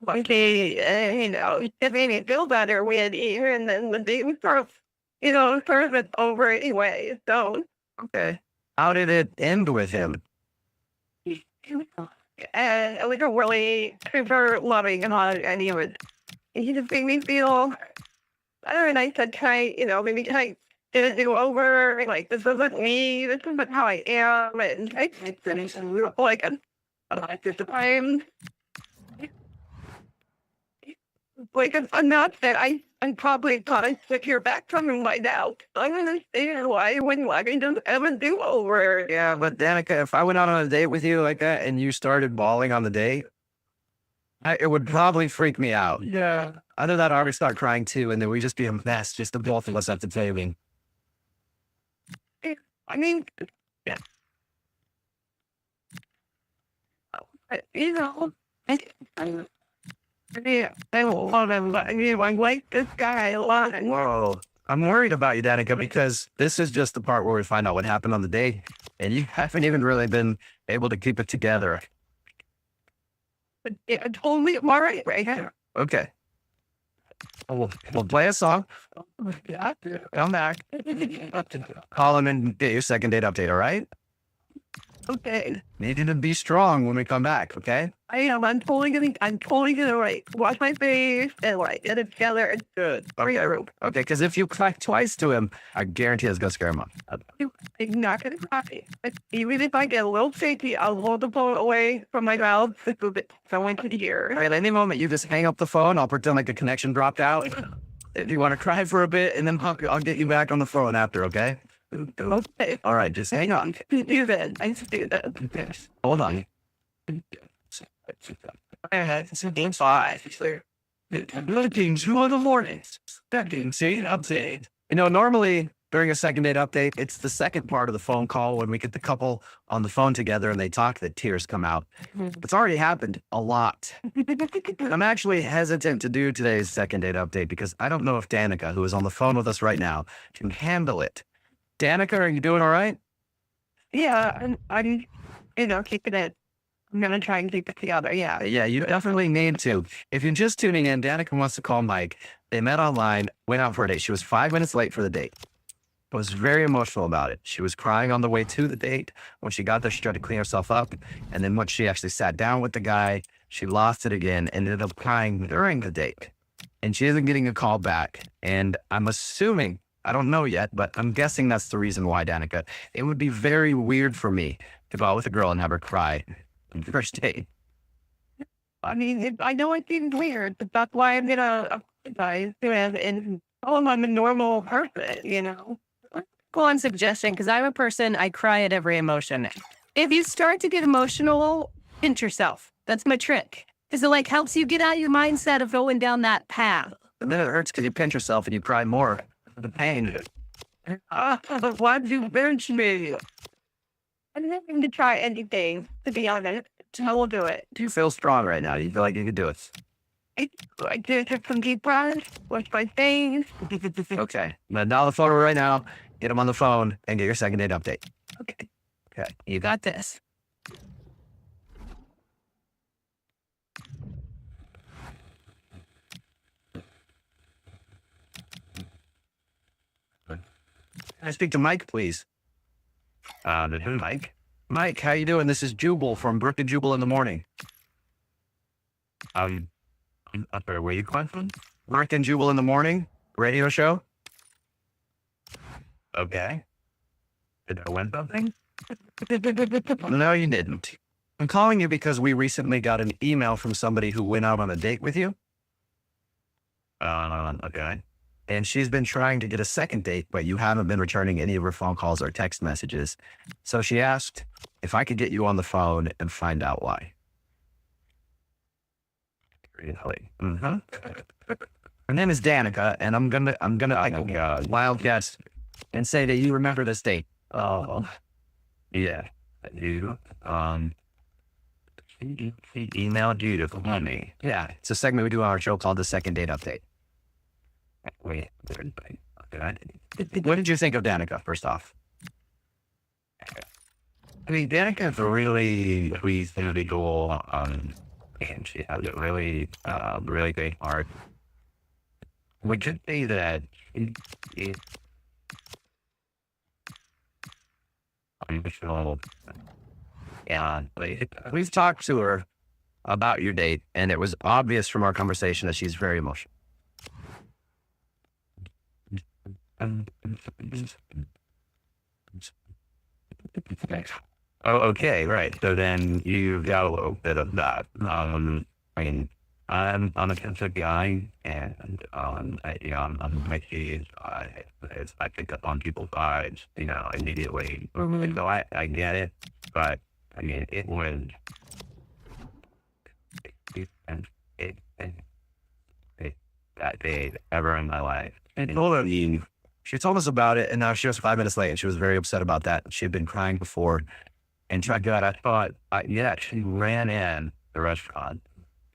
Okay, it made me feel better when here and then the day was over anyway. So Okay. How did it end with him? and we were really super loving and he just made me feel better. And I said, maybe did it over? Like, this isn't me. This isn't how I am. And I finished and we were like, at the time. Like, I'm not that I'm probably got to sit here back from him by now. I don't understand why I wouldn't let me just have a do-over. Yeah, but Danica, if I went out on a date with you like that and you started bawling on the date, it would probably freak me out. Yeah. Other than that, I would start crying too, and then we'd just be a mess, just the both of us at the table. I mean, yeah. I love him, but I like this guy a lot. Whoa. I'm worried about you, Danica, because this is just the part where we find out what happened on the date, and you haven't even really been able to keep it together. But yeah, totally all right right here. Okay. We'll play a song. Yeah. Come back. Call him and get your second date update, all right? Okay. Need you to be strong when we come back, okay? I am. I'm totally gonna like wash my face and like get it together. It's good. Okay, okay, because if you cry twice to him, I guarantee it's gonna scare him off. I'm not gonna cry. But even if I get a little shaky, I'll hold the phone away from my mouth and move it someone to hear. All right, any moment you just hang up the phone, I'll pretend like the connection dropped out. If you want to cry for a bit, and then I'll get you back on the phone after, okay? Okay. All right, just hang on. Do that. I just do that. Yes. Hold on. It's a game 5. Looking through the mornings. Second date update. Normally during a second date update, it's the second part of the phone call when we get the couple on the phone together and they talk that tears come out. It's already happened a lot. I'm actually hesitant to do today's second date update because I don't know if Danica, who is on the phone with us right now, can handle it. Danica, are you doing all right? Yeah, I'm keeping it. I'm gonna try and keep it together. Yeah. Yeah, you definitely need to. If you're just tuning in, Danica wants to call Mike. They met online, went out for a date. She was 5 minutes late for the date. Was very emotional about it. She was crying on the way to the date. When she got there, she tried to clean herself up. And then when she actually sat down with the guy, she lost it again and ended up crying during the date. And she isn't getting a call back. And I'm assuming, I don't know yet, but I'm guessing that's the reason why, Danica. It would be very weird for me to go out with a girl and have her cry on the first date. I mean, I know it seems weird, but that's why I'm gonna apologize and tell him I'm a normal person, Well, I'm suggesting, because I'm a person, I cry at every emotion. If you start to get emotional, pinch yourself. That's my trick. Because it helps you get out of your mindset of going down that path. And then it hurts because you pinch yourself and you cry more. The pain. Why'd you pinch me? I'm not going to try anything, to be honest. I will do it. Do you feel strong right now? Do you feel like you can do it? I did take some deep breaths, wash my face. Okay. I'm going to dial the phone right now, get him on the phone, and get your second date update. Okay. Okay. You got this. Can I speak to Mike, please? Mike? Mike, how you doing? This is Jubal from Brook and Jubal in the Morning. Where are you calling from? Brook and Jubal in the Morning radio show. Okay. Did I win something? No, you didn't. I'm calling you because we recently got an email from somebody who went out on a date with you. Okay. And she's been trying to get a second date, but you haven't been returning any of her phone calls or text messages. So she asked if I could get you on the phone and find out why. Really? Her name is Danica, and I'm gonna wild guess and say that you remember this date. Oh, yeah, I do. She emailed you to call me. Yeah, it's a segment we do on our show called the Second Date Update. Wait, What did you think of Danica, first off? I mean, Danica's a really sweet individual, and she has a really great heart. Would you say that she emotional? Yeah, We've talked to her about your date, and it was obvious from our conversation that she's very emotional. Oh, okay, right. So then you got a little bit of that. I mean, I'm a sensitive guy, and I'm maybe I pick up on people's vibes, immediately. So I get it, but I mean, it was that day ever in my life. And she told us about it, and now she was 5 minutes late, and she was very upset about that. She had been crying before. And my God, I thought, she ran in the restaurant,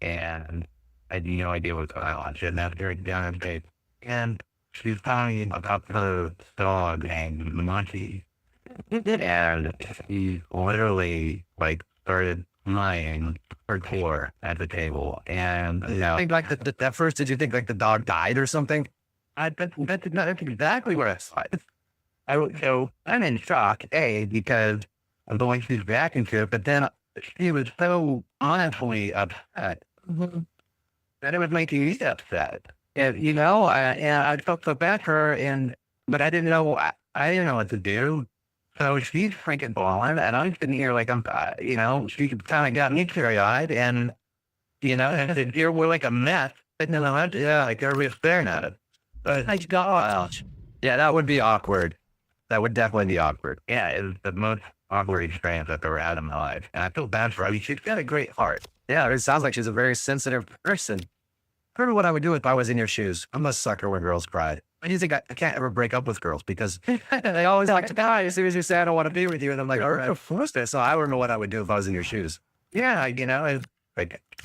and I had no idea what was going on. She had that very down in bed. And she was telling me about the dog named Monty. And she literally, started crying hardcore at the table. And, I think, at first, did you think, the dog died or something? that's exactly what I thought. So I'm in shock, because I'm going through the vacuum tube, but then she was so honestly upset that it was making me upset. And, and I felt so bad for her, but I didn't know, I didn't know what to do. So she's freaking bawling, and I'm sitting here she kind of got me teary-eyed, and, I said, "Dear, we're like a mess." And then everybody's staring at it. But I got, yeah, that would be awkward. That would definitely be awkward. Yeah, it was the most awkward experience I've ever had in my life. And I feel bad for her. I mean, she's got a great heart. Yeah, it sounds like she's a very sensitive person. I don't know what I would do if I was in your shoes. I'm a sucker when girls cry. I do think I can't ever break up with girls because they always like to die as soon as you say I don't want to be with you. And I'm like, all right, of course. So I don't know what I would do if I was in your shoes. Yeah, I was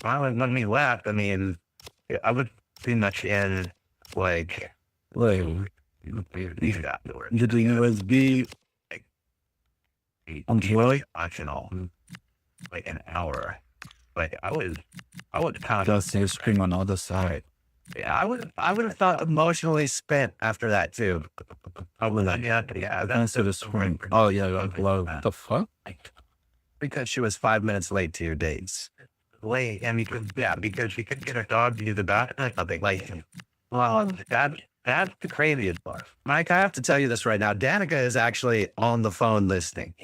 letting me laugh. I mean, I was pretty much in Did the USB really optional, an hour. I was kind of just a screen on the other side? Yeah, I would have thought emotionally spent after that too. That's the screen. Oh yeah, the fuck? Because she was 5 minutes late to your dates. Late, and because she couldn't get her dog to do the bathroom. Something well, that's the craziest part. Mike, I have to tell you this right now. Danica is actually on the phone listening.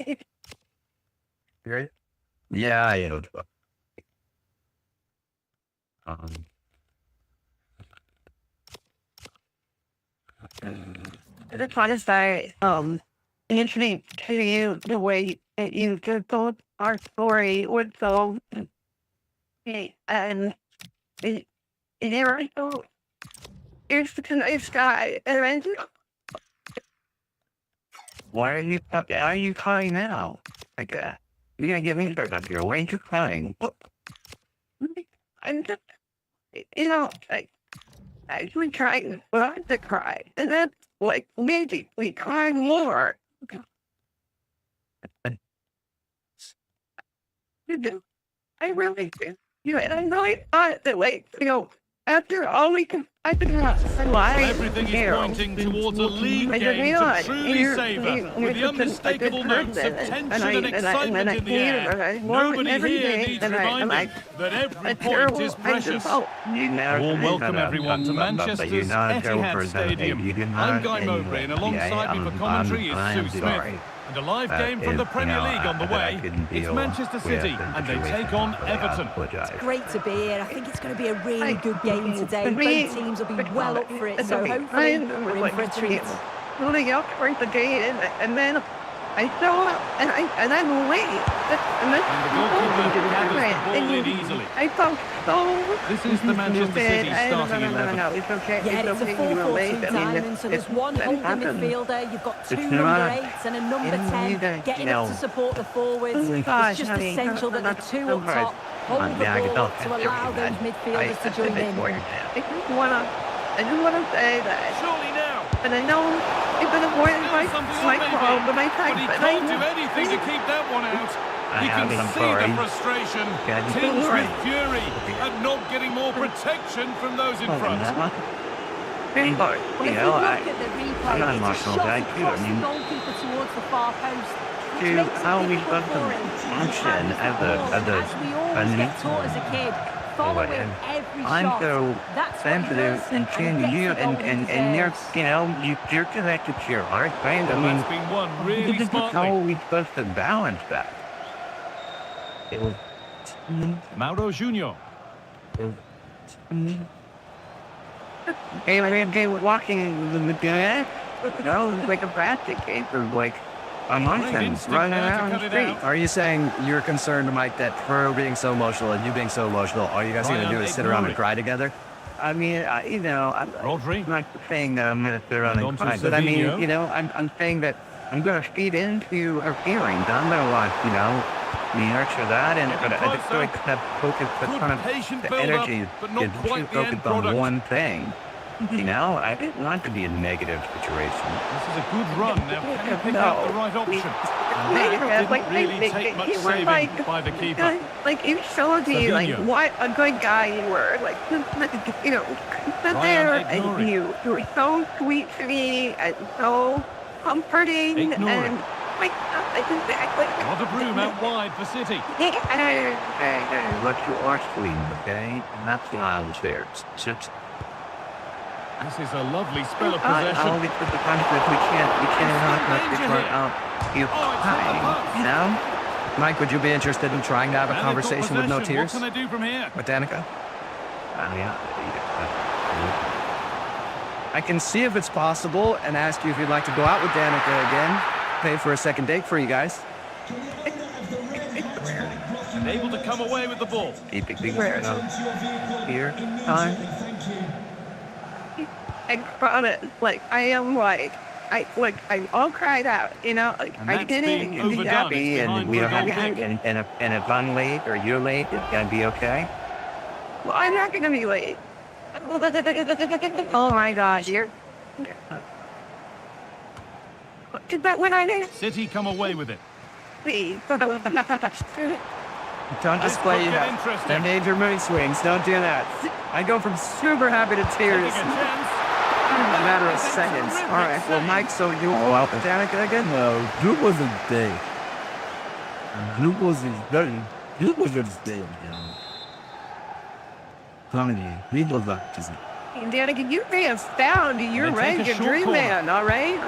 Yeah, I am. I just want to say, introduce to you the way that you just told our story was so, and you're so, you're such a nice guy, and I just, Why are you crying now? You're gonna get me started up here. Why are you crying? I'm just, I actually trying not to cry, and then maybe we cry more. I really do. And I really thought that, after all we can, I could not lie. Everything is pointing towards a league game to truly savour, with the unmistakable notes of tension and excitement in the air. Nobody here needs reminding that every point is precious. Warm welcome everyone to Manchester's Etihad Stadium. I'm Guy Mowbray, and alongside me for commentary is Sue Smith. And a live game from the Premier League on the way. It's Manchester City, and they take on Everton. It's great to be here. I think it's going to be a really good game today. Both teams will be well up for it, so hopefully we're in for a treat. Building up for the game, and then I saw and I'm late. And that's And the goalkeeper gathers the ball in easily. I felt so. This is the Manchester City starting 11. No, it's okay. Yeah, it's a okay. You were late. 4-4-2 diamond, so there's one holding midfielder, you've got two number 8s and a number 10 getting up to support the forwards. It's just essential that the two up top hold the ball to allow those midfielders to join in. I just wanna say that. Surely now. And I know it's been avoided my fault, but my But time. he can't do anything to keep that one out. You can see the frustration, tinged with fury at not getting more protection from those in front. Well, if You you know, look at the replay, I'm not it's a emotional shot guy, too. I across the mean, goalkeeper towards the far post. which dude, makes it how we difficult got for some him. function And as a we always get taught as a kid, following every I'm shot. so That's what sensitive does, and gets you the goal and he you're deserves. you're connected to your heart, right? I Well, mean, that's been won really how are smartly. we supposed to balance that? It was Mauro Junior. Hey, walking the guy. No, it's like a basket case of like a nonsense running around the street. Are you saying you're concerned, Mike, that her being so emotional and you being so emotional, all you guys are going to do is sit around and cry together? I mean, I'm Rodri. not saying that I'm going to sit around and Don cry, but I mean, Silvino. I'm saying that I'm going to feed into her feelings. I'm going to want, nurture that, and Getting I just feel like that focus, that Good kind of patient the build-up, energy but not is too quite the end focused on product. one thing. I didn't want to be a negative situation. This is a good run. Now, can you pick No. out the right option? And that didn't really take much saving by the keeper. Like it showed me like Fabinho. what a good guy you were. Like sit there and ignoring. you were so sweet to me and so comforting Ignoring. and like exactly. What a broom out wide for City. Hey, but you are sweet, okay? And that's why I was there. Just This is a lovely spell of I'll possession. be put the punishment. We can't not let this one out. You cry, Mike, would you be interested in trying to have a Now they've got conversation with no possession. tears What can they do from here? with Danica? Yeah. I can see if it's possible and ask you if you'd like to go out with Danica again. Pay for a second date for you guys. And able to come away with the ball. Keep it here. Time. I promise. Like I am like I all cried out. And I that's didn't being be overdone. happy. It's And behind we for a don't goal have kick. and if I'm late or you're late, it's gonna be okay. Well, I'm not gonna be late. Oh my gosh, you're. Is that when I did? City come away with it. Please. Don't display Could you get have interesting. the major mood swings. Don't do that. I go from super happy to tears Taking a in chance. a matter of seconds. All right, well, Mike, so you go out with Danica again? No, Drew wasn't there. Drew wasn't there. Drew wasn't there. Telling you, he was not just. Danica, you may have found your They take a regular short dream corner. man, all right?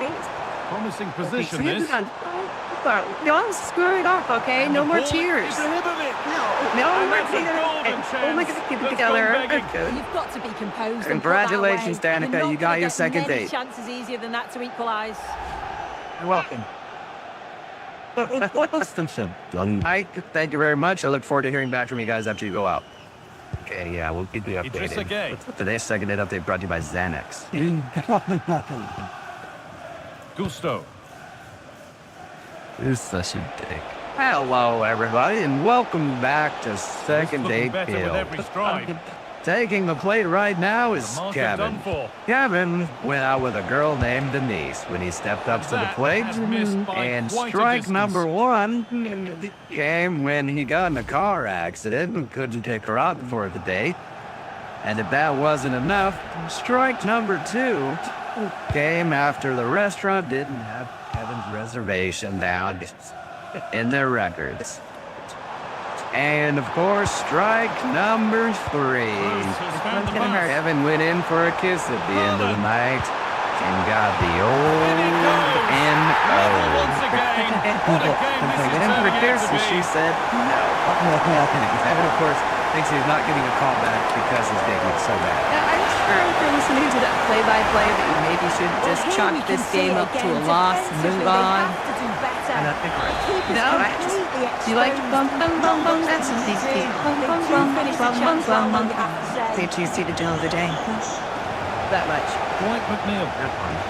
Promising position this. Don't screw it up, okay? And No the more ball tears. Ibrahimovic. No And more that's a tears. golden And chance oh my God, keep it that's together. gone begging. That's good. You've got to be composed. and put Congratulations, that away. Danica. You're You not got gonna your get second many date. chances easier than that to equalise. You're welcome. Done. Mike, thank you very much. I look forward to hearing back from you guys after you go out. Okay, yeah, we'll keep you Idris updated. Gueye. Today's second date update brought to you by Xanax. Gusto. It's such a dick. Hello, everybody, and welcome back to Second Looking Date better with Field. every stride. Taking the plate right now is The mark is Kevin. done for. Kevin went out with a girl named Denise when he stepped up to the That plate, has missed by and quite a strike distance. number one came when he got in a car accident and couldn't take her out for the date. And if that wasn't enough, strike number two came after the restaurant didn't have Kevin's reservation down in their records. And of course, strike number three. Kevin went in for a kiss at the end of the night and got the old N.O. Once again, what a game this is Went in for a turning kiss, out to and she be. said no. Kevin, of course, thinks he's not getting a call back because his date went so bad. I'm sure after listening to that play-by-play that you maybe should just Well, here chalk we can this see game it up to a again. loss, Defensively, move they on. have to do better. say. Keeper's No, completely you like exposed. bum bum bum bum? That's what they They do. do Bum finish the bum chance bum well, bum you have to say. They do see the deal of the day. That much. Dwight McNeil.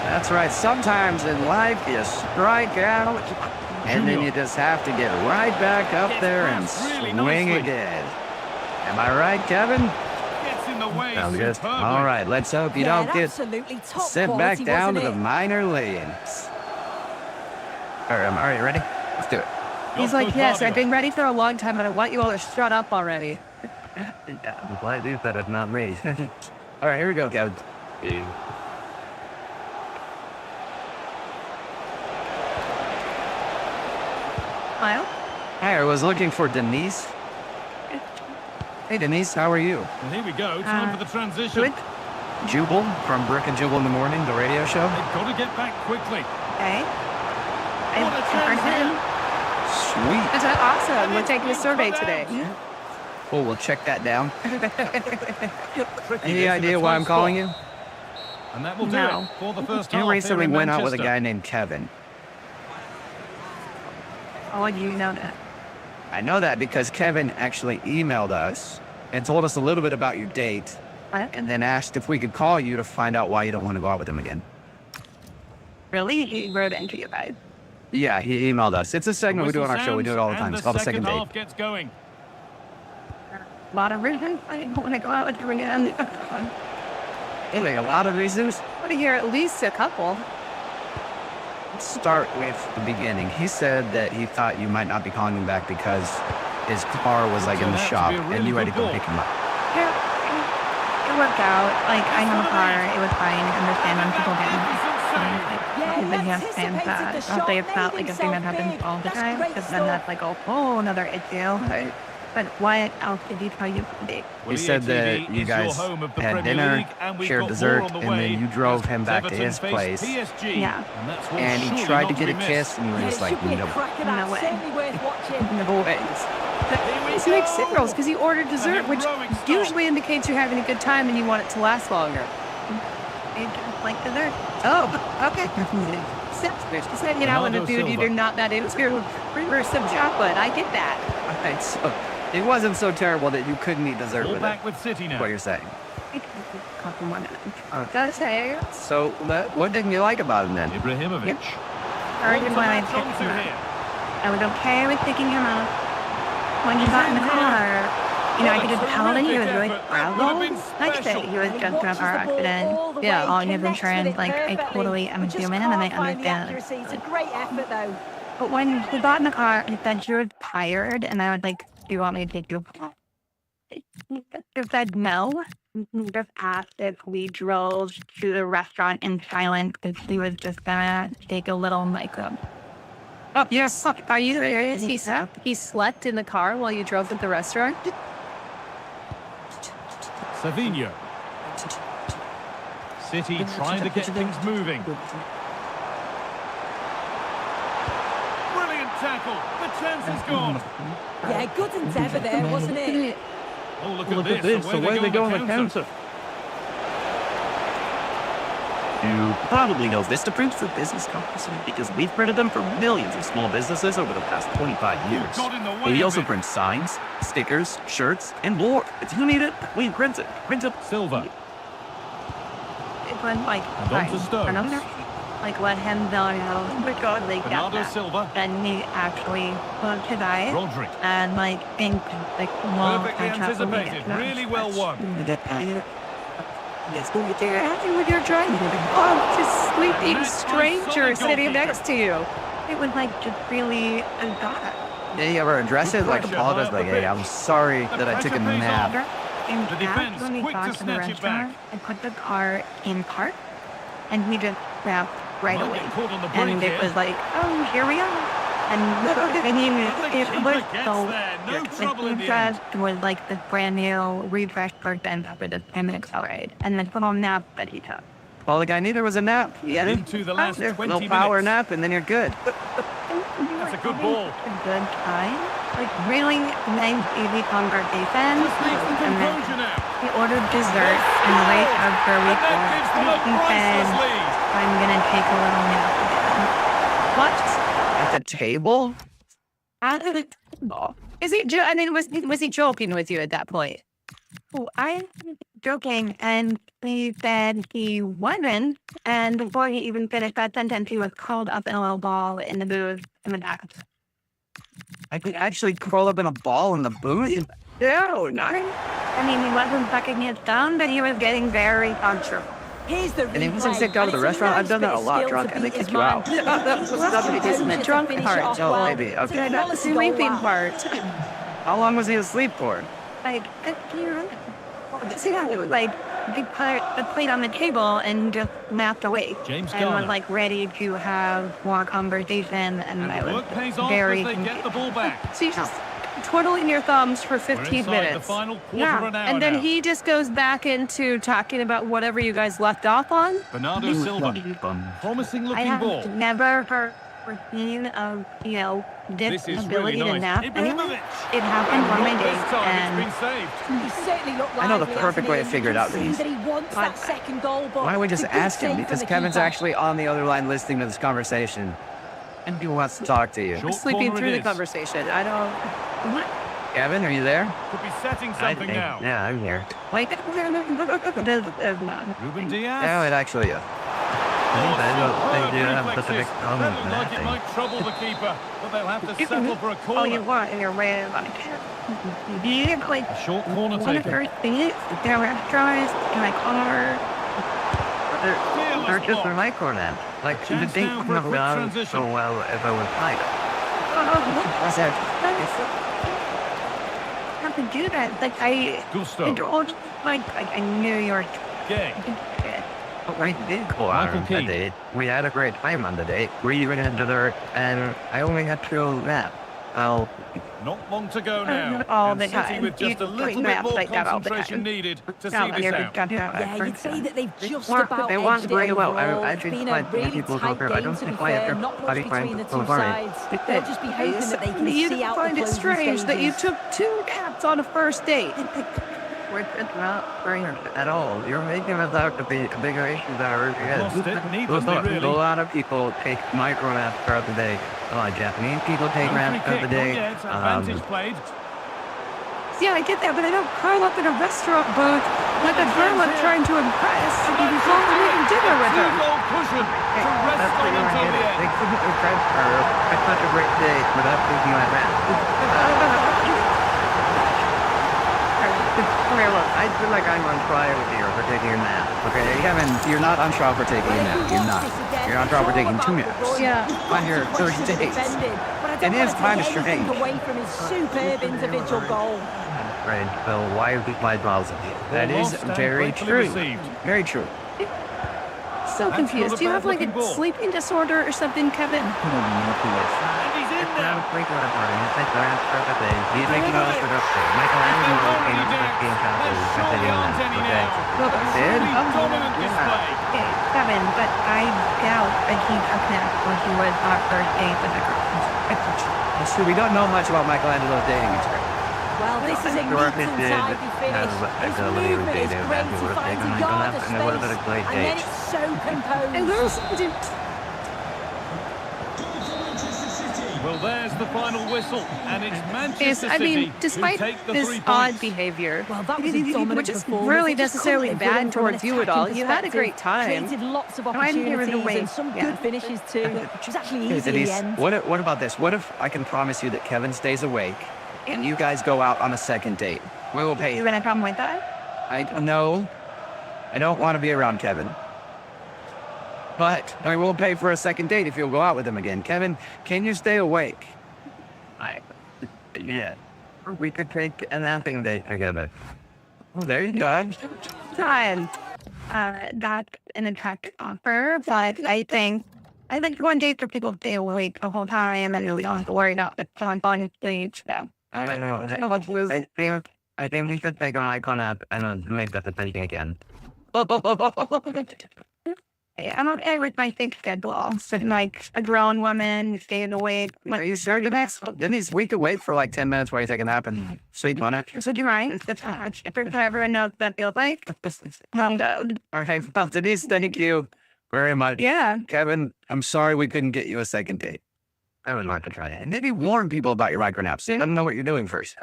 That's right. Sometimes in life you strike out, and then you just have to get right back up there and Really swing nicely. again. Am I right, Kevin? Gets in the way Sounds good. superbly. All right, let's hope you Yeah, don't get absolutely top sent quality, back down to wasn't the it? minor leagues. All right, you ready? Let's do it. He's like, yes, I've been ready for a long time, but I want you all to shut up already. I'm glad you said it's not me. All right, here we go, Kevin. Kyle? Hi, I was looking for Denise. Hey, Denise, how are you? And here we go. Time for the transition. Good. Jubal from Brick and Jubal in the Morning, the radio show. They've got to get back quickly. Okay. What a chance here. Sweet. That's awesome. We're taking a survey today. Cool, we'll check that down. Tricky Any this in idea a why tight I'm calling spot. you? And that will do No. it for the first You half recently here in went out with a Manchester. guy named Kevin. Oh, you know that. I know that because Kevin actually emailed us and told us a little bit about your date What? and then asked if we could call you to find out why you don't want to go out with him again. Really? He wrote into you guys. Yeah, he emailed us. It's a segment we do on our show. We do it all the Whistle time. It's sounds called a and second date. half gets going. A lot of reasons I don't want to go out with you again. Anyway, a lot of reasons. I want to hear at least a couple. Let's start with the beginning. He said that he thought you might not be calling him back because his car was like in the Turned out to shop be a and really you had to good go ball. pick him up. Yeah, it worked out. Like, I know a car. It was fine. I understand when people get in. Yeah, Then you he understand anticipated that. the Not shot, that it's not made like a thing that himself happens big. all the That's time, great because then stuff. that's like a whole another issue. Right. But what else did he tell you today? He said that you guys had dinner, shared dessert, and then you drove him back to his place. Yeah. And he tried to get a kiss, and you were Yeah, just it like, should be a no. cracker. No That's way. certainly worth watching. No ways. It's mixed signals because he ordered dessert, which usually indicates you're having a good time and you want it to last longer. You just like dessert. Oh, okay. She said, you know, when the Bernardo food you're Silva. not that into for some chocolate. I get that. Right, so it wasn't so terrible that you couldn't eat dessert All with back it. with City now. What you're saying. Couple more minutes. Does say, So what didn't you like about him then? Ibrahimovic. heard him when I What's picked on him to up. here? I was okay with picking him up. When he got in the car, you know, I could tell that he was really frazzled. Like that he was just in a car accident. Yeah, all you have insurance, like, I totally am human and I understand. It's a great effort, though. But when he got in the car, he said she was tired, and I was like, do you want me to take you home? He just said no. He just asked if we drove to the restaurant in silence because he was just gonna take a little micro. Oh, yes. Are you serious? He slept in the car while you drove to the restaurant? Savinho. City trying to get things moving. Brilliant tackle. The chance is gone. Yeah, good endeavour there, wasn't it? Oh, look at this. Away they go on the counter. You probably know Vistaprint for business cards because we've printed them for millions of small businesses over the past 25 years. Got in the way We of also it. print signs, stickers, shirts, and more. If you need it, we print it. Print it. Silva. It went like, And on to Stones. another, like let him down, like Bernardo that. Silva. And he actually put his eye Rodri. and like think like long Perfectly anticipated. Really well won. Yes, go get there. After when you're driving, oh, just sleeping stranger sitting next to you. It was like just really bad. Did he ever address it? Like apologize, like, hey, I'm sorry that I took a nap. In The fact, defense when we quick got to to the snatch it restaurant, back. I put the car in park, and we just grabbed right Might away. get caught on the And brink it here. was like, oh, here we are. And I mean, it keeper was gets so there. No trouble in the just was like this brand new refresh version of it, and accelerate, and then little nap that he took. All the guy needed was a nap. Yeah, Into the last 20 little minutes. power nap, and then you're good. That's a good ball. A good time, like really nice, easy conversation. Just needs some And then composure now. he ordered dessert, and right after we And that gives them a he said, priceless lead. I'm gonna take a little nap again. What? at the table? At the table. Is he? I mean, was he joking with you at that point? Oh, I'm joking, and he said he wasn't. And before he even finished that sentence, he was called up in a little ball in the booth in the back. I could actually curl up in a ball in the booth? No, not. I mean, he wasn't sucking his thumb, but he was getting very comfortable. Here's the And he wasn't replay, sick out of the and it's a restaurant. I've nice done that bit a of lot skill drunk to and they beat kick his you out. man. That's not because in the drunk part. Oh, maybe. Okay. Okay, that's the sleeping part. How long was he asleep for? Like, see how it was like, they put the plate on the table and just napped awake. James and was Garner. like ready to have more conversation, and And I the was work pays off very as they get the ball back. So you're just twiddling your thumbs for We're 15 inside minutes. the final quarter of an hour And then now. he just goes back into talking about whatever you guys left off on. Bernardo Silva. Promising I looking have ball. never heard seen of, this This is ability really to nice. nap. Anyway, Ibrahimovic. it happened And on my not day, this time, and it's been saved. He certainly looked I know the lively, perfect hasn't way he? to figure it You out, can see Denise. that he wants that second goal, but Why don't we just it's a good ask him? save from Because the Kevin's keeper. actually on the other line listening to this conversation. And he wants to talk to you. Short Sleeping corner through it the is. conversation. I don't. Kevin, are you there? Could be setting I something think, now. yeah, I'm here. like, Ruben Diaz. Yeah, it actually is. I don't think you have Reflexes. such a big problem That with looked like that it might might trouble the keeper, but they'll have to you can settle for a all you corner. want in your way of like, like A short corner one of taken. her things, there were drives in my car. Or Fearless just block. for my cornet. Like, the Chance date now couldn't for a have quick gone transition. so well if I was like, What's that? How to do that? Like I Gusto. told, like I knew you were. Gay. I did go out Michael on the Keane. date. We had a great time on the date. We went into there, and I only had to nap. Well, Not long to go now. All And the City time. with just a You little bit nap more like that all the concentration time. needed to No, see and this you're out. got Yeah, you'd say that they've just Mark, about they want edged to bring it it out. overall. I It's think been a like really people tight go there. I game, don't to be think why fair. they're Not much body crime between the so two far. sides. They'll just be hoping that they can You see out the find it closing strange that you stages. took 2 caps on a first date. It's not very at all. You're making it out to be a bigger issue than it really Lost is. it needlessly, A really. lot of people take micro naps throughout the day. A lot of Japanese people take No free naps throughout the kick, not day. yet. Advantage played. Yeah, I get that, but I don't curl up in a restaurant booth like a girl I'm trying to impress. You call me eating dinner with her. Two-goal cushion to rest That's on pretty much until the it. end. They couldn't impress her. I such a great day without taking my nap. Look, I feel like I'm on trial here for taking a nap. Okay, Kevin, you're not on trial for taking a nap. You're not. You're on trial for taking 2 naps. Yeah. On your 30 days. It is kind of strange. Away from his superb individual goal. Right, so why is my mouth? That is Lost and very gratefully true. received. Very true. So That's confused. not a Do you have like a bad-looking ball. sleeping disorder or something, Kevin? And he's in I'm now. freaking out about it. It's like the last perfect day. He's making all this production. Michael Angelo came up with the There encounters. surely aren't any now. Well, Did? Really dominant display. Okay, Kevin, but I doubt that he took naps when he was on first date with a girl. So we don't know much about Michelangelo's dating experience. Well, this is a Sure, if neat it and did, tidy finish. His ability would movement be is there, great. he He would have finds taken a Michael yard Knapp, of and it would have been a space, great and then date. it's so composed. And there's Well, there's the final whistle, and it's Manchester I mean, City who despite take the this 3 odd points. behavior, Well, that was a dominant which is performance. really They just necessarily couldn't live with him bad from an towards you at all. attacking You had a great perspective. time. Created lots of I didn't give it opportunities away. and some Yeah. good finishes too. Which was actually Hey, easy in the Denise, end. what about this? What if I can promise you that Kevin stays awake and you guys go out on a second date? We will pay You you. gonna come with that? I know. I don't want to be around Kevin. But I will pay for a second date if you'll go out with him again. Kevin, can you stay awake? Yeah. We could take a napping day together. Oh, there you go. Time. That's an attractive offer, but I think one date for people to stay awake the whole time and we don't have to worry about the on stage. So. I don't know. I think we should take an icon nap and make that a thing again. I'm okay with my sleep schedule. So like a grown woman staying awake. Are you sure? Denise, we could wait for like 10 minutes while you take a nap and sleep on it. So do I. That's how much. If everyone knows what that feels like. I'm done. All right. Well, Denise, thank you very much. Yeah. Kevin, I'm sorry we couldn't get you a second date. I would like to try it. And maybe warn people about your micronaps. I don't know what you're doing first.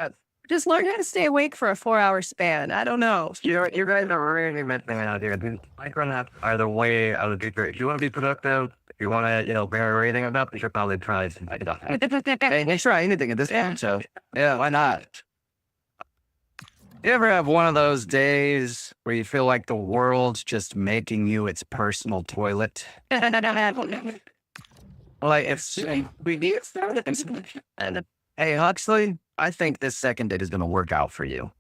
Just learn how to stay awake for a 4-hour span. I don't know. You guys are really messing out here. These micronaps are the way out of the future. If you want to be productive, if you want to, bear everything up, you should probably try some stuff. Hey, they try anything at this point, so yeah, why not? You ever have one of those days where you feel like the world's just making you its personal toilet? Like if we need and hey Huxley, I think this second date is going to work out for you.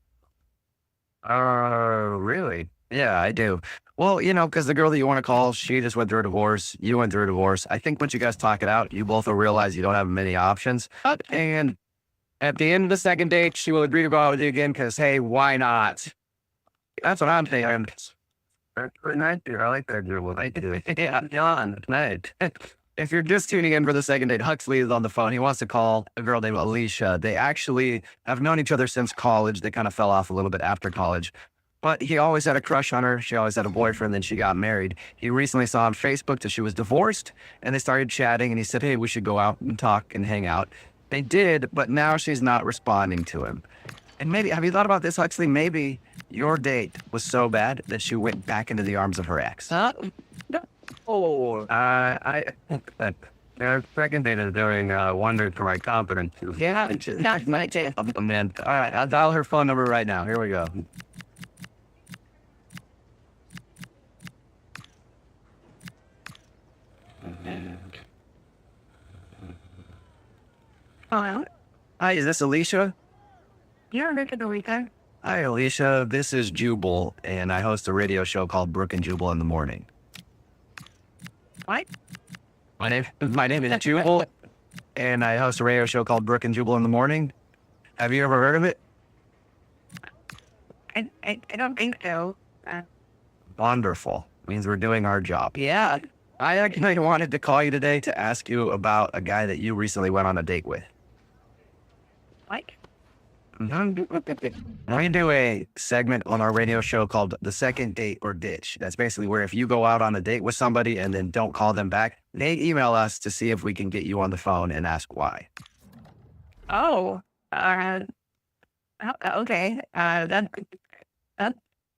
Really? Yeah, I do. Well, because the girl that you want to call, she just went through a divorce. You went through a divorce. I think once you guys talk it out, you both will realize you don't have many options. And at the end of the second date, she will agree to go out with you again because, hey, why not? That's what I'm saying. That's pretty nice here. I like that girl. I do. Yeah, John, it's nice. If you're just tuning in for the second date, Huxley is on the phone. He wants to call a girl named Alicia. They actually have known each other since college. They kind of fell off a little bit after college. But he always had a crush on her. She always had a boyfriend. Then she got married. He recently saw on Facebook that she was divorced. And they started chatting. And he said, hey, we should go out and talk and hang out. They did, but now she's not responding to him. And maybe, have you thought about this, Huxley? Maybe your date was so bad that she went back into the arms of her ex. I think that their second date is doing wonders for my confidence. Yeah, not my date. Man, all right, I'll dial her phone number right now. Here we go. Hello? Hi, is this Alicia? Yeah, this is Alicia. Hi, Alicia. This is Jubal, and I host a radio show called Brooke and Jubal in the Morning. What? My name is Jubal, and I host a radio show called Brooke and Jubal in the Morning. Have you ever heard of it? I don't think so. Wonderful. Means we're doing our job. Yeah. I actually wanted to call you today to ask you about a guy that you recently went on a date with. What? We do a segment on our radio show called The Second Date or Ditch. That's basically where if you go out on a date with somebody and then don't call them back, they email us to see if we can get you on the phone and ask why. Oh, okay. That's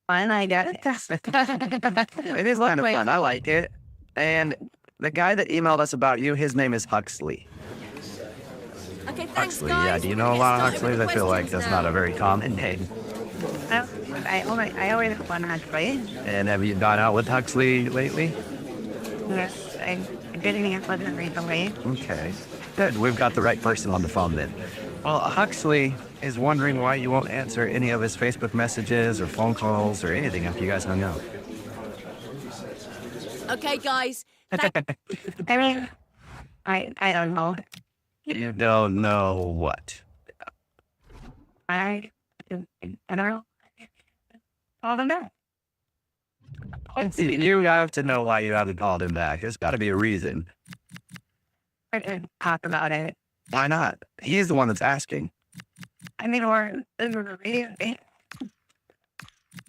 fine, I guess. It is kind of fun. I like it. And the guy that emailed us about you, his name is Huxley. Okay, thanks, Huxley, guys. yeah. Do you know a lot of Huxleys? I feel like that's not a very common name. I always have one Huxley. And have you gone out with Huxley lately? Yes, I didn't answer them recently. Okay. Good. We've got the right person on the phone then. Well, Huxley is wondering why you won't answer any of his Facebook messages or phone calls or anything after you guys hung out. Okay, guys. I mean, I don't know. You don't know what? I don't know. All them back. You have to know why you haven't called him back. There's got to be a reason. I didn't talk about it. Why not? He's the one that's asking. I mean, or this was a radio thing.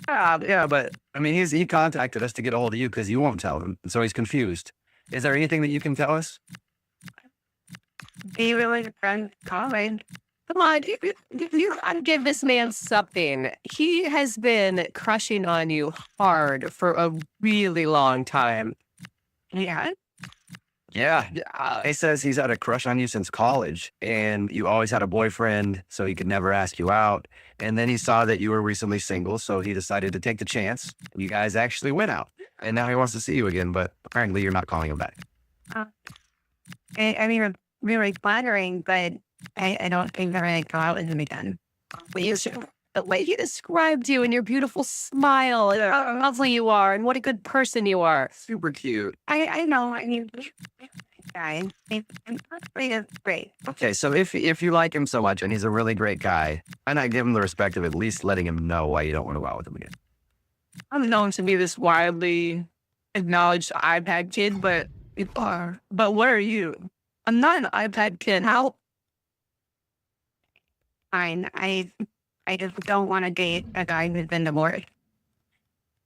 Yeah, but I mean, he contacted us to get a hold of you because you won't tell him, so he's confused. Is there anything that you can tell us? Be really a friend calling. Come on, you gotta give this man something. He has been crushing on you hard for a really long time. Yeah. Yeah. He says he's had a crush on you since college, and you always had a boyfriend, so he could never ask you out. And then he saw that you were recently single, so he decided to take the chance. You guys actually went out, and now he wants to see you again, but apparently you're not calling him back. I mean, really flattering, but I don't think that I go out with him again. The way he described you and your beautiful smile and how lovely you are and what a good person you are. Super cute. I know. I mean, guy, he's great. Okay, so if you like him so much and he's a really great guy, why not give him the respect of at least letting him know why you don't want to go out with him again? I'm known to be this widely acknowledged iPad kid, but what are you? I'm not an iPad kid. How? Fine. I just don't want to date a guy who's been divorced.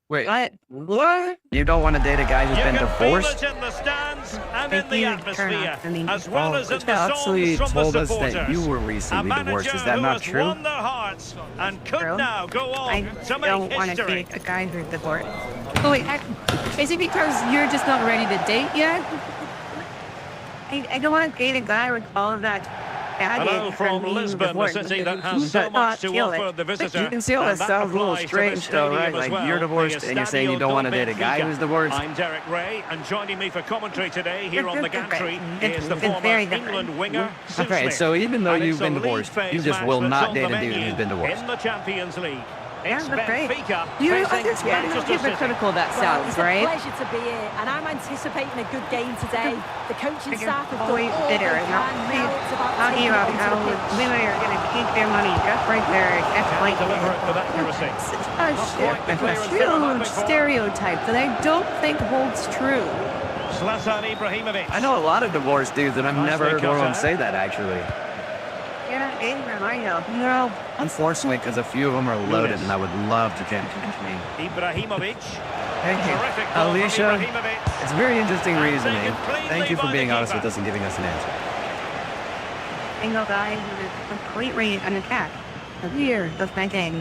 Wait, What? You don't want to date a guy who's You been can divorced? feel it in the stands and They in the do atmosphere, turn out to me. as well as in the Actually songs from the told us that supporters. you were A recently manager divorced. Is that who not has true? won their hearts and could True. now go I on to don't make want to history. date a guy who's divorced. Oh, wait, is it because you're just not ready to date yet? I don't want to date a guy with all of that baggage. Hello from being Lisbon, the divorced. city that has You so cannot much to feel offer it. the visitor. You can see all that And sounds a little applies to this strange, though, right? stadium as Like, well. you're divorced The and you're saying you don't want to date a guy Benfica. who's divorced? I'm Derek Ray, and joining me for commentary today here on the It's gantry different. is the It's former very different. England winger, Sue Okay, Smith. so even though And you've it's been a league divorced, you phase just match will that's not on date the a dude menu who's been divorced. in the Champions League. It's that's great. Benfica You facing understand how Manchester City. hypocritical that Well, sounds, it's a right? pleasure to be here, and I'm anticipating a good game today. The coaching Because staff have done all always they bitter, can. and not Now it's about talking taking it about onto how the pitch. women are going to keep their money just right there. That's Can like deliver it with accuracy. A quite the clearance they were hoping huge for. stereotype that I don't think holds true. Zlatan Ibrahimovic. I know a lot of divorced dudes, and I've Nicely never heard cut one out. say that, actually. you're not dating them, I know. No, unfortunately, because a few of them are loaded, Nunes. and I would love to change me. Ibrahimovic. Thank you. Terrific goal from Alicia, Ibrahimovic. it's very interesting And reasoning. taken cleanly Thank you for by being the honest keeper. with us and giving us an answer. Single guy who is completely unattached. Weird. That's my thing.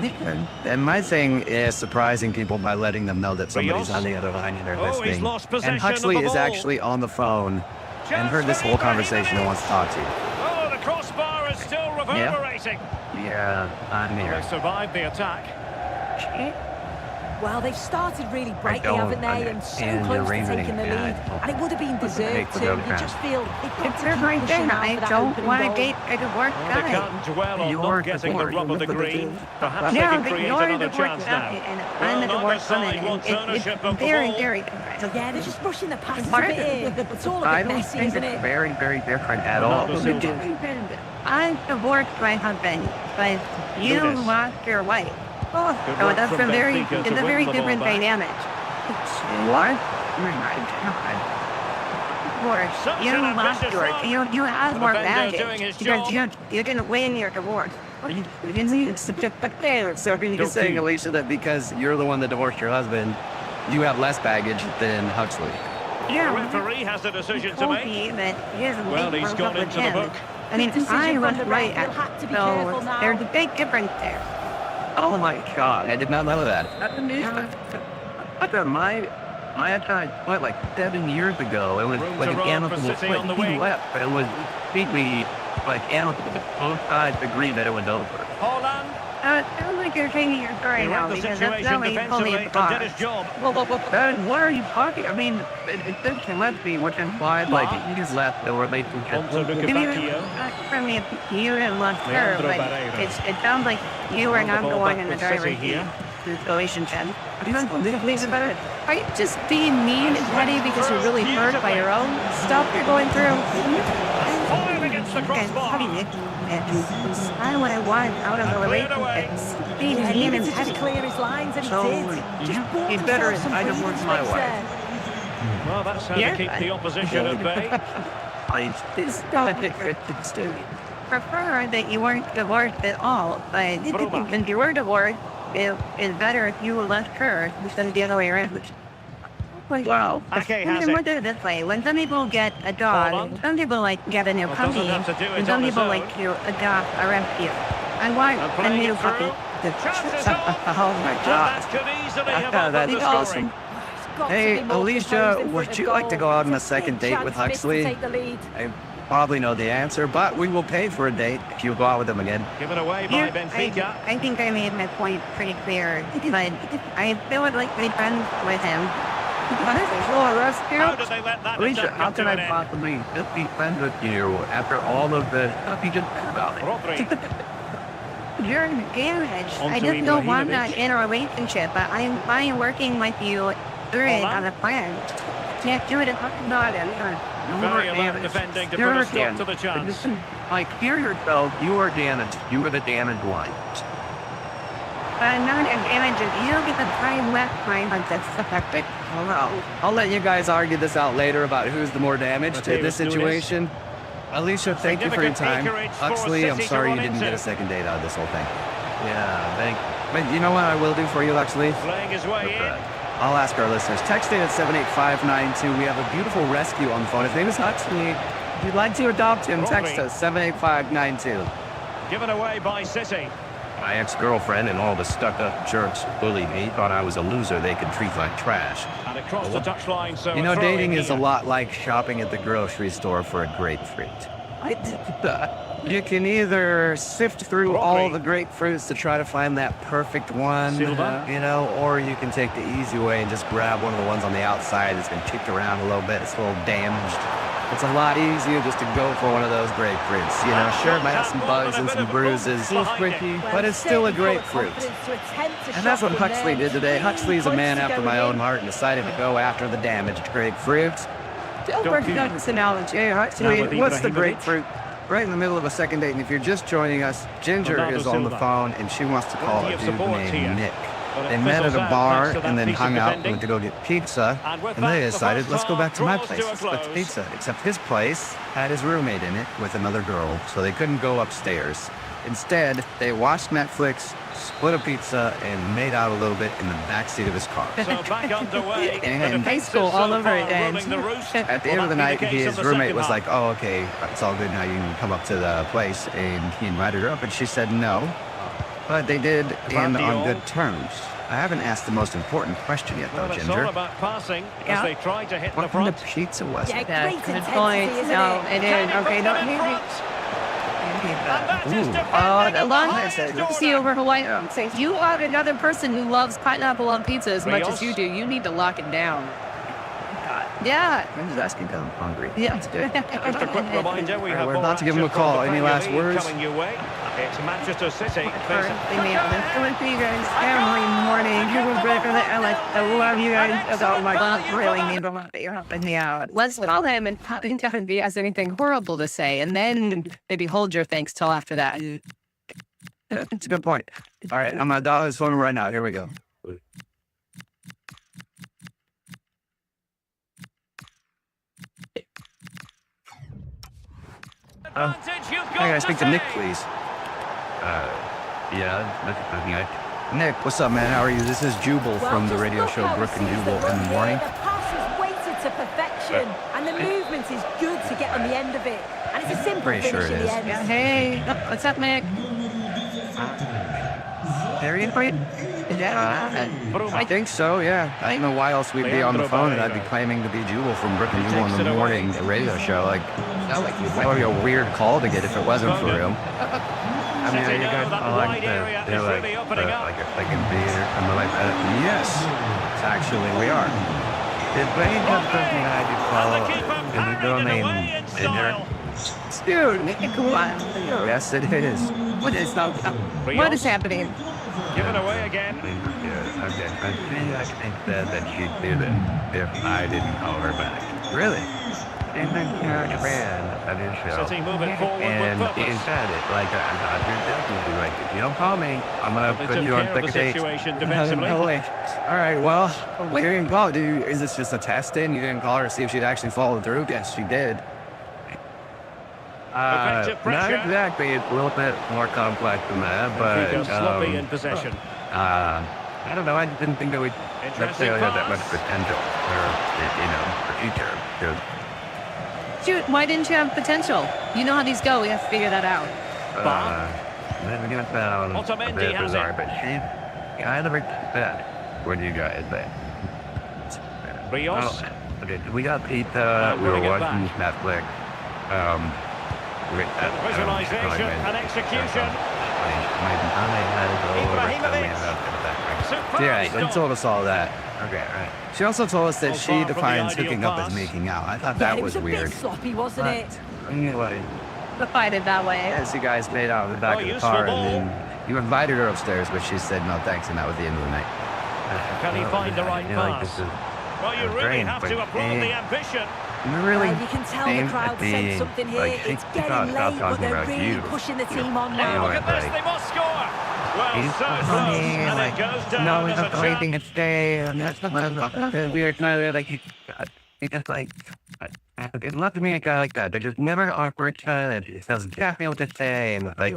And my thing is surprising people by letting them know that somebody's Rios. on the other line and they're Oh, he's listening. lost possession And Huxley of the is ball. actually on the phone and heard this Chance for whole conversation and Ibrahimovic. wants to talk to you. Oh, the crossbar is still reverberating. Yeah, I'm They here. survived the attack. Well, they've started really brightly, don't haven't they? And so understand close your to reasoning. taking the Yeah, lead. And it would have been deserved Make the too. go You fast. just feel they've got It's to their keep right pushing thing. out I for that don't opening want to goal. date a divorced Oh, they guy. can't dwell on You're not getting the divorced. rub of the green. Perhaps they No, can but create you're the another divorced chance guy, now. and Well, I'm the neither divorced woman. side And wants ownership it's of the very, ball. very different. Yeah, they're just rushing the passes a Mark- bit here. It's all a I bit don't messy, think isn't it's it? very, very different at all. Bernardo Silva. I divorced my husband, but you Nunes. lost your wife. Oh, Good so work that's from a very, Benfica it's to a win very the ball different back. dynamic. What? Divorce. Such You an lost ambitious yours. run. You have The more defender doing baggage his because job. you didn't win your divorce. So you're saying, Alicia, that because you're the one that divorced your husband, you have less baggage than Huxley? The Yeah. referee has a decision to Told make. me that his Well, mate he's broke gone up with into the him. book. I mean, Decision I was from the right. ref. You'll have to be careful So now. there's a big difference there. Oh my God, I did not know that. My attack, what, like 7 years ago, it was Room like to an run for amicable City on the split. He wing. left, but it was completely like amicable. Both sides agreed that it was over. Haaland. It sounds like you're changing your story He now read the because that's situation not what you told me defensively before. and did his job. What are you talking? I mean, it doesn't let me, which implied like he just left the relationship. On to Luka Give me Bacchio. from me, you didn't look her, Leandro but Barreira. it sounds like you were On the not ball the one back in the with City driver's seat. here. This relationship. Are you just being mean and petty because you're really hurt by your own stuff you're going through? Fired against the And crossbar. I would have won out of the Cleared away. relationship. Being Yeah, he mean needed and to just petty. clear his lines, and he So, did. Just bought you better- himself some I breathing divorced my space wife. there. Well, that's how Yeah. to keep the opposition at bay. Prefer that you weren't divorced at all, but Bruma. if you were divorced, it's better if you left her instead of the other way around. Like, Wow. Ake When has they it. look at it this way, when some people get a dog, Holland. some people like get a new Well, puppy, doesn't have to do it and some on his people own. like to adopt a rescue. I want And a playing new it puppy. through. Chances on. Oh my And God. that could easily have That's opened the scoring. awesome. He's got to Hey, be more Alicia, composed in would front you of like to goal. go out on a It's second date chance with missed to Huxley? take the lead. I probably know the answer, but we will pay for a date if you go out with him again. Given away by Yeah, Benfica. I think I made my point pretty clear, but I still would like to be friends with him. How did they let that Alicia, attack how come to can I an end? possibly just be friends with you after all of the stuff you just said about it? Rodri. You're damaged. On I to just don't want Ibrahimovic. that in a relationship, but I'm fine working with you through it Holland. on a plan. Can't do it if I'm not in. Very alert defending to put a stop to the chance. Listen, like, hear yourself, you are damaged. You are the damaged one. I'm not as damaged as you because I left my husband. I'll let you guys argue this out later about who's the more damaged in this Mateus Nunes. situation. Alicia, thank you for your Significant time. acreage for Huxley, I'm City to sorry you run didn't get into. a second date out of this whole thing. Yeah, thank you. But you know what I will do for you, actually? Playing his way in. I'll ask our listeners. Text in at 78592. We have a beautiful rescue on the phone. His name is Huxley. If you'd like to adopt him, text us 78592. Given away by City. My ex-girlfriend and all the stuck-up jerks bullied me, thought I was a loser they could treat like trash. And across the touchline, so You know, a throw-in dating is a here. lot like shopping at the grocery store for a grapefruit. You can either sift through all the grapefruits to try to find that perfect one, Silva. you know, or you can take the easy way and just grab one of the ones on the outside that's been kicked around a little bit, it's a little damaged. It's a lot easier just to go for one of those grapefruits. You know, sure, it might have some bugs and some bruises, but it's still a grapefruit. And that's what Huxley did today. Huxley's a man after my own heart and decided to go after the damaged grapefruit. Don't forget this analogy. Actually, what's the grapefruit? Right in the middle of a second date, and if you're just joining us, Ginger Ronaldo is on the Silva. phone, and she wants to call a Plenty of dude support named here. Nick. But They it met at fizzles a out bar thanks to and that then piece of hung out and defending. went to go get pizza. And with And they that, the decided, first let's go back to my half place. draws to a Let's close. pizza. Except his place had his roommate in it with another girl, so they couldn't go upstairs. Instead, they watched Netflix, split a pizza, and made out a little bit in the backseat of his car. So back underway. And high school all over again. At the end of the night, his roommate was like, oh, okay, it's all good now. You can come up to the place. And he invited her up, and she said no. But they did end on good terms. I haven't asked the most important question yet, though, Well, it's all Ginger. about passing as they try to hit the What kind of front. pizza was Yeah, it? great Good intensity, point. isn't No, it? it is. Okay, From don't in need front. And that is Ooh. defending A of lot the of highest see order. over Hawaii. You are another person who loves pineapple on pizza as much as Rios. you do. You need to lock it down. Yeah. I'm just asking because I'm hungry. Yeah. Just a quick reminder, we have We're more about to give him a action from call. the Any Premier last League words? coming your way. It's Manchester City facing Leave me out. Let's go and see you guys every morning. You will break for the I love you guys. Oh my God, really need to love you. You're helping me out. Let's call him and probably tell him if he has anything horrible to say, and then maybe hold your thanks till after that. It's a good point. All right, I'm going to dial his phone right now. Here we go. advantage. You've got I got to the speak to Nick, save. please. Yeah, Nick, what's up, man? How are you? This is Jubal from the radio show Brook and Jubal in the morning. The pass is weighted to perfection, and the movement is good to get on the end of it. And it's a simple Pretty finish sure it in the is. end. Yeah, hey, what's up, Nick? Harry and Brady? Yeah, I think so, yeah. I don't know why else we'd be on the phone and I'd be claiming to be Jubal from Brook and Jubal in the morning, the radio show. Like, that would be a weird call to get if it wasn't for him. I mean, City you guys know that all like wide the, area they're is like, really opening up. like in beer and like that. Yes, actually, we are. Did Wayne have something I could And call the keeper in the girl parried it away named in Ginger? style. Dude, come on. Yes, it is. What is that? Rios. What is happening? Given away again. Yeah, okay. I think that she'd do it if I didn't call her back. Really? And then ran at his show. City moving forward And with he purpose. said it like I you're definitely like, if you don't call me, I'm gonna They put took you on care of the second date. situation defensively. No way. All right, well, you didn't call. Is this just a test in? You didn't call her to see if she'd actually follow through? Yes, she did. Effective Not pressure. exactly. It's a little bit more complex than that, but Keep sloppy in possession. I don't know. I just didn't think that we Interesting necessarily had that much pass. potential for future. Because, Shoot, why didn't you have potential? You know how these go. We have to figure that out. then we're gonna sound a Otamendi bit has bizarre, it. but she's kind of respect what you guys say. Rios. Okay, we got pizza. We were winning it watching Netflix. Visualization and execution. Superb Yeah, stop. they told us all that. Okay, right. She also told us that So she far from the defines ideal hooking up as pass. making out. I thought Yeah, that it was was a weird. bit sloppy, wasn't it? Anyway, Decided that way. As you guys made out in the back Oh, of the useful car, ball. and then you invited her upstairs, but she said no thanks, and that was the end of the night. Can he find the right pass? Well, you really have to applaud the ambition. You really You can tell the aimed crowd at being, sense something here. like, It's stop getting late, but talking they're about really you. pushing the team on Oh, now. look at this, they must score. Well, He's so close, and it goes down as a chance. to stay, and that's not weird. No, like he just like It loves me a guy like that. They're just never awkward. It doesn't exactly what to say. And like,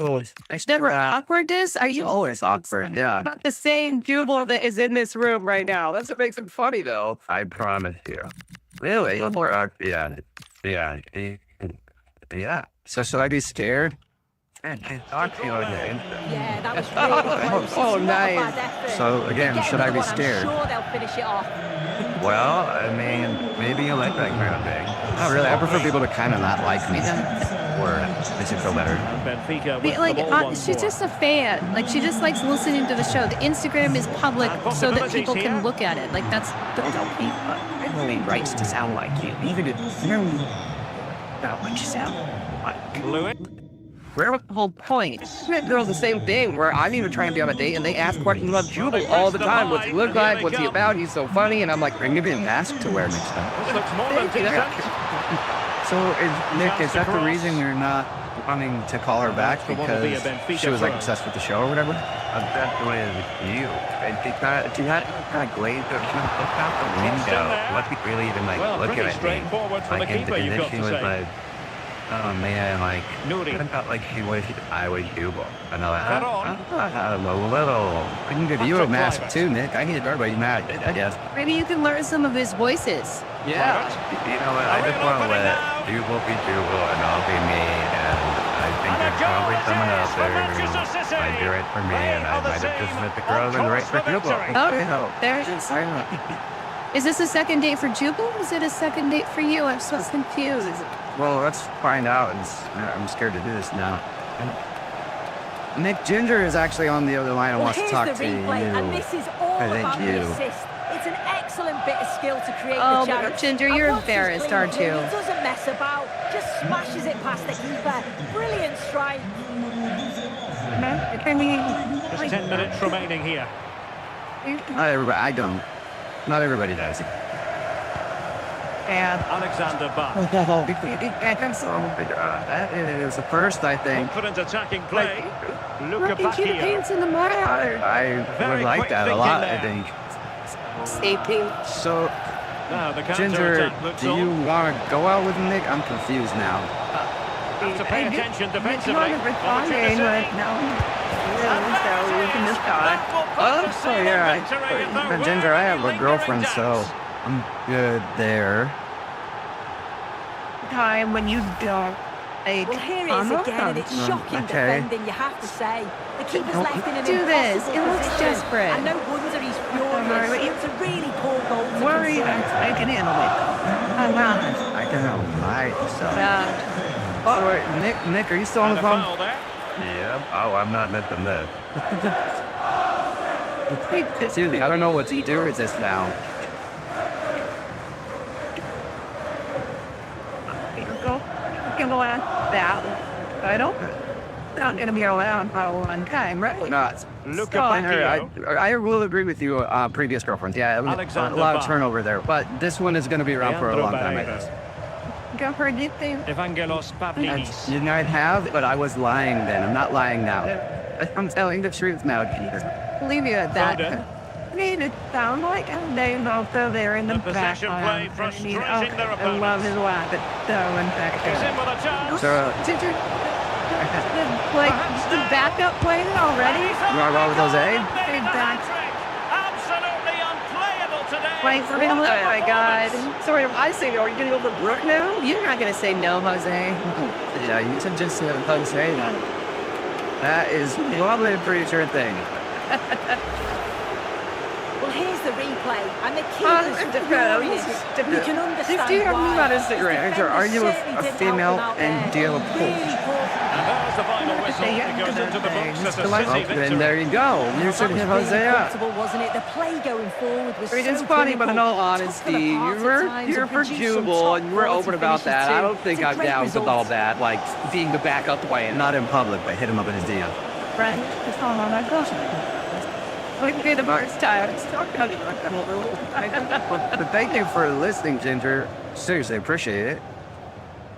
There's never awkwardness. Are you Always awkward. Yeah. not the same Jubal that is in this room right now? That's what makes him funny, though. I promise you. Really? More awkward. Yeah. So should I be scared? Man, I talk to you again. Yeah, that was really close. It's not a bad effort. So again, Get should I be going, scared? I'm sure they'll finish it off. Well, I mean, maybe you like that kind of thing. Not really. I prefer people to kind of not like me then. Or makes it feel better. Benfica Be with like, the ball once she's more. just a fan. Like, she just likes listening to the show. The Instagram is public And so that people possibilities can here. look at it. Like, that's Don't tell me. I really writes to sound like you. Even if not what you sound like. Lewis. Where was the whole point? That girl's the same thing, where I'm even trying to be on a date and they ask questions about Jubal all the time. What's he look like? What's he about? He's so funny. And I'm like, bring me a mask to wear next time. This looks more than decent. So, Nick, is that the reason you're not wanting to call her back? That's the one to be a Because Benfica she was like throw. obsessed with the show or whatever? That's the way it's you. And she had kind of glazed up. She looked out the window. Wasn't really even like Well, looking pretty at me. straightforward for the Like, and keeper, you've then got she to was say. like, oh man, like, Nuri. I felt like she wished I was Jubal. And I'm like, Cut I'm a little. I can give you a mask too, Nick. I can give everybody mad. I guess. maybe you can learn some of his voices. Yeah. You know what? I just want to let Jubal be Jubal and I'll be me. And I think And a there's goal probably it someone is out for there Manchester who City. might do it for me. They And I are the might have just same met the on girl and right course for for Jubal. victory. Oh, there it is. Is this a second date for Jubal? Is it a second date for you? I'm so confused. Well, let's find out. I'm scared to do this now. Nick Ginger is actually on the other line and Well, wants to here's talk the to you. replay, and this is all I think about you. the assist. It's an excellent bit of skill to create Oh, the but chance. Ginger, And you're once he's embarrassed, clean aren't through, you? He doesn't mess about, just smashes it past the keeper. Brilliant strike. Just 10 minutes remaining here. Not everybody. I don't. Not everybody does. Alexander Bach. That is the first, I think. Confident attacking play. Luca Look at you, the Bacchio. paint's in the mud. I Very would like quick that a thinking lot, there. I think. Safety. So, Now the Ginger, counter-attack looks do you on. want to go out with Nick? I'm confused now. Have to pay attention defensively. responding Opportunity. right now. So we can just die. Oh, so yeah. But Ginger, I have a girlfriend, so I'm good there. Time when you don't. Like, Well, here it is again, and it's shocking okay. defending, you have to say. The keeper's left in an do this. impossible It looks position, desperate. And no wonder he's worry, but furious. It's a really poor goal to worry, concede. I can handle it. I'm not. I can help myself. Yeah. Oh, wait, Nick, are you still on And the a phone? foul there. Yeah. Oh, I'm not missing this. Seriously, I don't know what to do with this now. You can go at that. I don't. Not gonna be around for a long time, right? Not. Luca I, I will agree with you. Previous girlfriends, yeah, Alexander a lot of Bach. turnover there. But this one is going to be around for a long time, I Leandro guess. Go for a deep thing. Evangelos Pavlidis. You might have, but I was lying then. I'm not lying now. I'm telling the truth now, Jesus. Believe you at that. Foden. I mean, it sounds like they also there in the The possession background. play frustrating I their I love opponents. his wife, but throwing back He's there. in with a chance. So, Ginger, like the backup player already. you want to roll with Jose? Big back. Absolutely unplayable today. Wait for him. Oh my God. Sorry, I say, are you gonna go to Brooke now? You're not gonna say no, Jose. Yeah, you should just Jose that. That is probably a pretty sure thing. Well, here's the replay, and the keeper's furious. You can understand Do you have why. me on His Instagram? defenders Are you certainly a didn't help female him out and there. do you have a Really pulse? poor. And there's the final whistle. It goes into the books as a City Well, victory. then there you go. You should That hit was Jose really up. comfortable, wasn't it? The play going forward was It is so funny, but in all clinical, honesty, tough for the you pass at were times you're and for produced some Jubal and you were top open quality about that. finishes I too. don't think It's a I'm great down with result. all that, like being the backup way and not in public, but hit him up in his DM. Right. It's all on that goes. Like, okay, the bar's tired. It's still coming. But thank you for listening, Ginger. Seriously, appreciate it.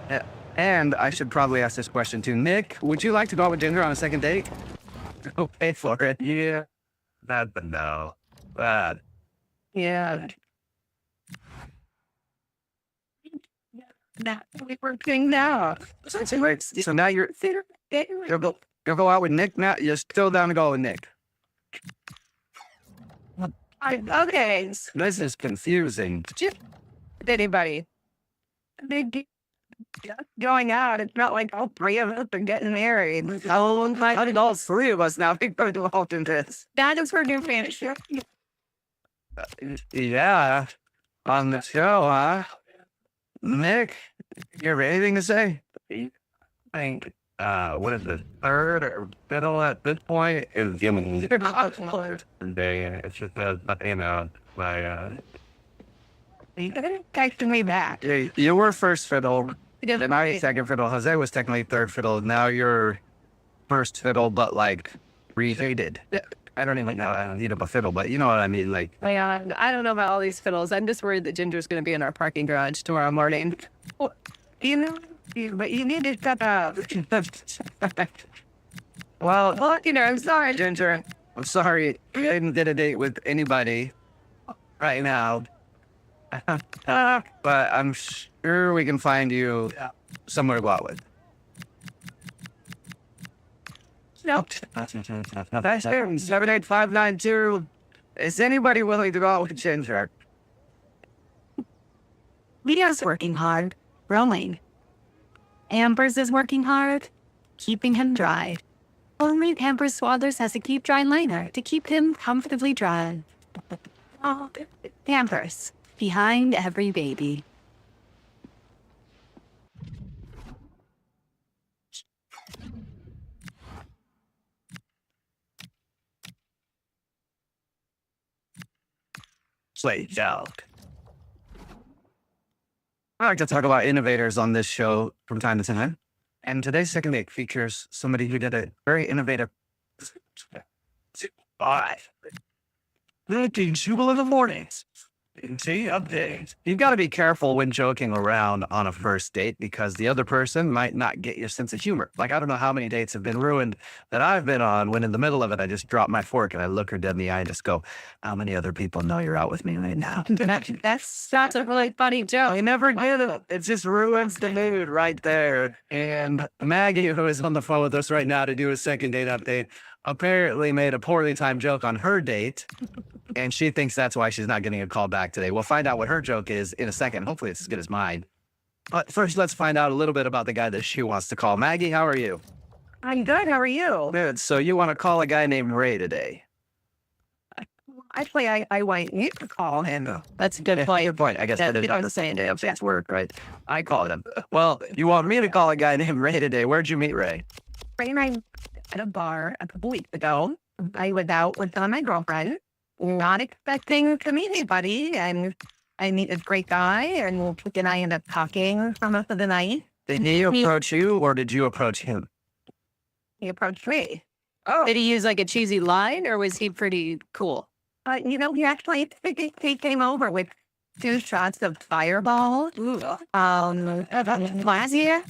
Yeah. And I should probably ask this question too. Nick, would you like to go out with Ginger on a second date? Go pay for it. Yeah. That's a no. Bad. Yeah. That's what we're doing now. So now you're you'll go out with Nick now. You're still down to go with Nick. Okay. This is confusing. Anybody? Going out, it's not like all three of us are getting married. How did all three of us now be involved in this? That is for new fantasy. Yeah, on the show, huh? Nick, you have anything to say? I think, what is it, third or middle at this point is giving they, it's just, you know, my, Texting me back. You were first fiddle, then I second fiddle. Jose was technically third fiddle. Now you're first fiddle, but like rehated. I don't even know. I don't need a fiddle, but you know what I mean. Like, I don't know about all these fiddles. I'm just worried that Ginger's going to be in our parking garage tomorrow morning. Well, you know, but you need to shut up. well, You know, I'm sorry. Ginger, I'm sorry. I didn't get a date with anybody right now. But I'm sure we can find you somewhere to go out with. Nope. That's 78592. Is anybody willing to go out with Ginger? Leo's working hard, rowing. Amber's is working hard, keeping him dry. Only Amber's Swaddlers has a keep dry liner to keep him comfortably dry. Oh, Amber's, behind every baby. Slate out. I like to talk about innovators on this show from time to time. And today's second date features somebody who did a very innovative. Jubal in the mornings. See, updates. You've got to be careful when joking around on a first date because the other person might not get your sense of humor. Like, I don't know how many dates have been ruined that I've been on when in the middle of it, I just drop my fork and I look her dead in the eye and just go, how many other people know you're out with me right now? That's a really funny joke. I never did it. It just ruins the mood right there. And Maggie, who is on the phone with us right now to do a second date update, apparently made a poorly timed joke on her date. And she thinks that's why she's not getting a call back today. We'll find out what her joke is in a second. Hopefully it's as good as mine. But first, let's find out a little bit about the guy that she wants to call. Maggie, how are you? I'm good. How are you? Good. So you want to call a guy named Ray today? Actually, I want you to call him. That's a good point. Good point. I guess that is on the same day of fast work, right? I called him. Well, you want me to call a guy named Ray today? Where'd you meet Ray? Ray and I at a bar a couple weeks ago. I was out with my girlfriend, not expecting to meet anybody, and I meet this great guy, and Nick and I end up talking for most of the night. Did he approach you, or did you approach him? He approached me. Did he use like a cheesy line or was he pretty cool? You know, he actually he came over with 2 shots of Fireball. Last year,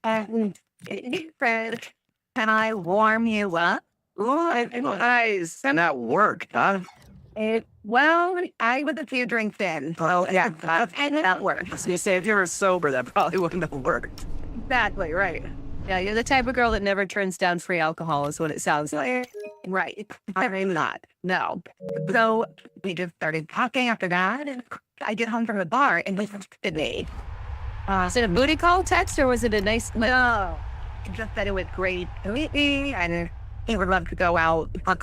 and he said, "Can I warm you up?" Nice. And that worked, huh? Well, I was a few drinks in. Oh, yeah. And that worked. You say if you were sober, that probably wouldn't have worked. Exactly, right. Yeah, you're the type of girl that never turns down free alcohol is what it sounds like. Right. I'm not. No. So we just started talking after that, and I get home from the bar, and this to me. Was it a booty call text or was it a nice... No. He just said it was great to meet me, and he would love to go out on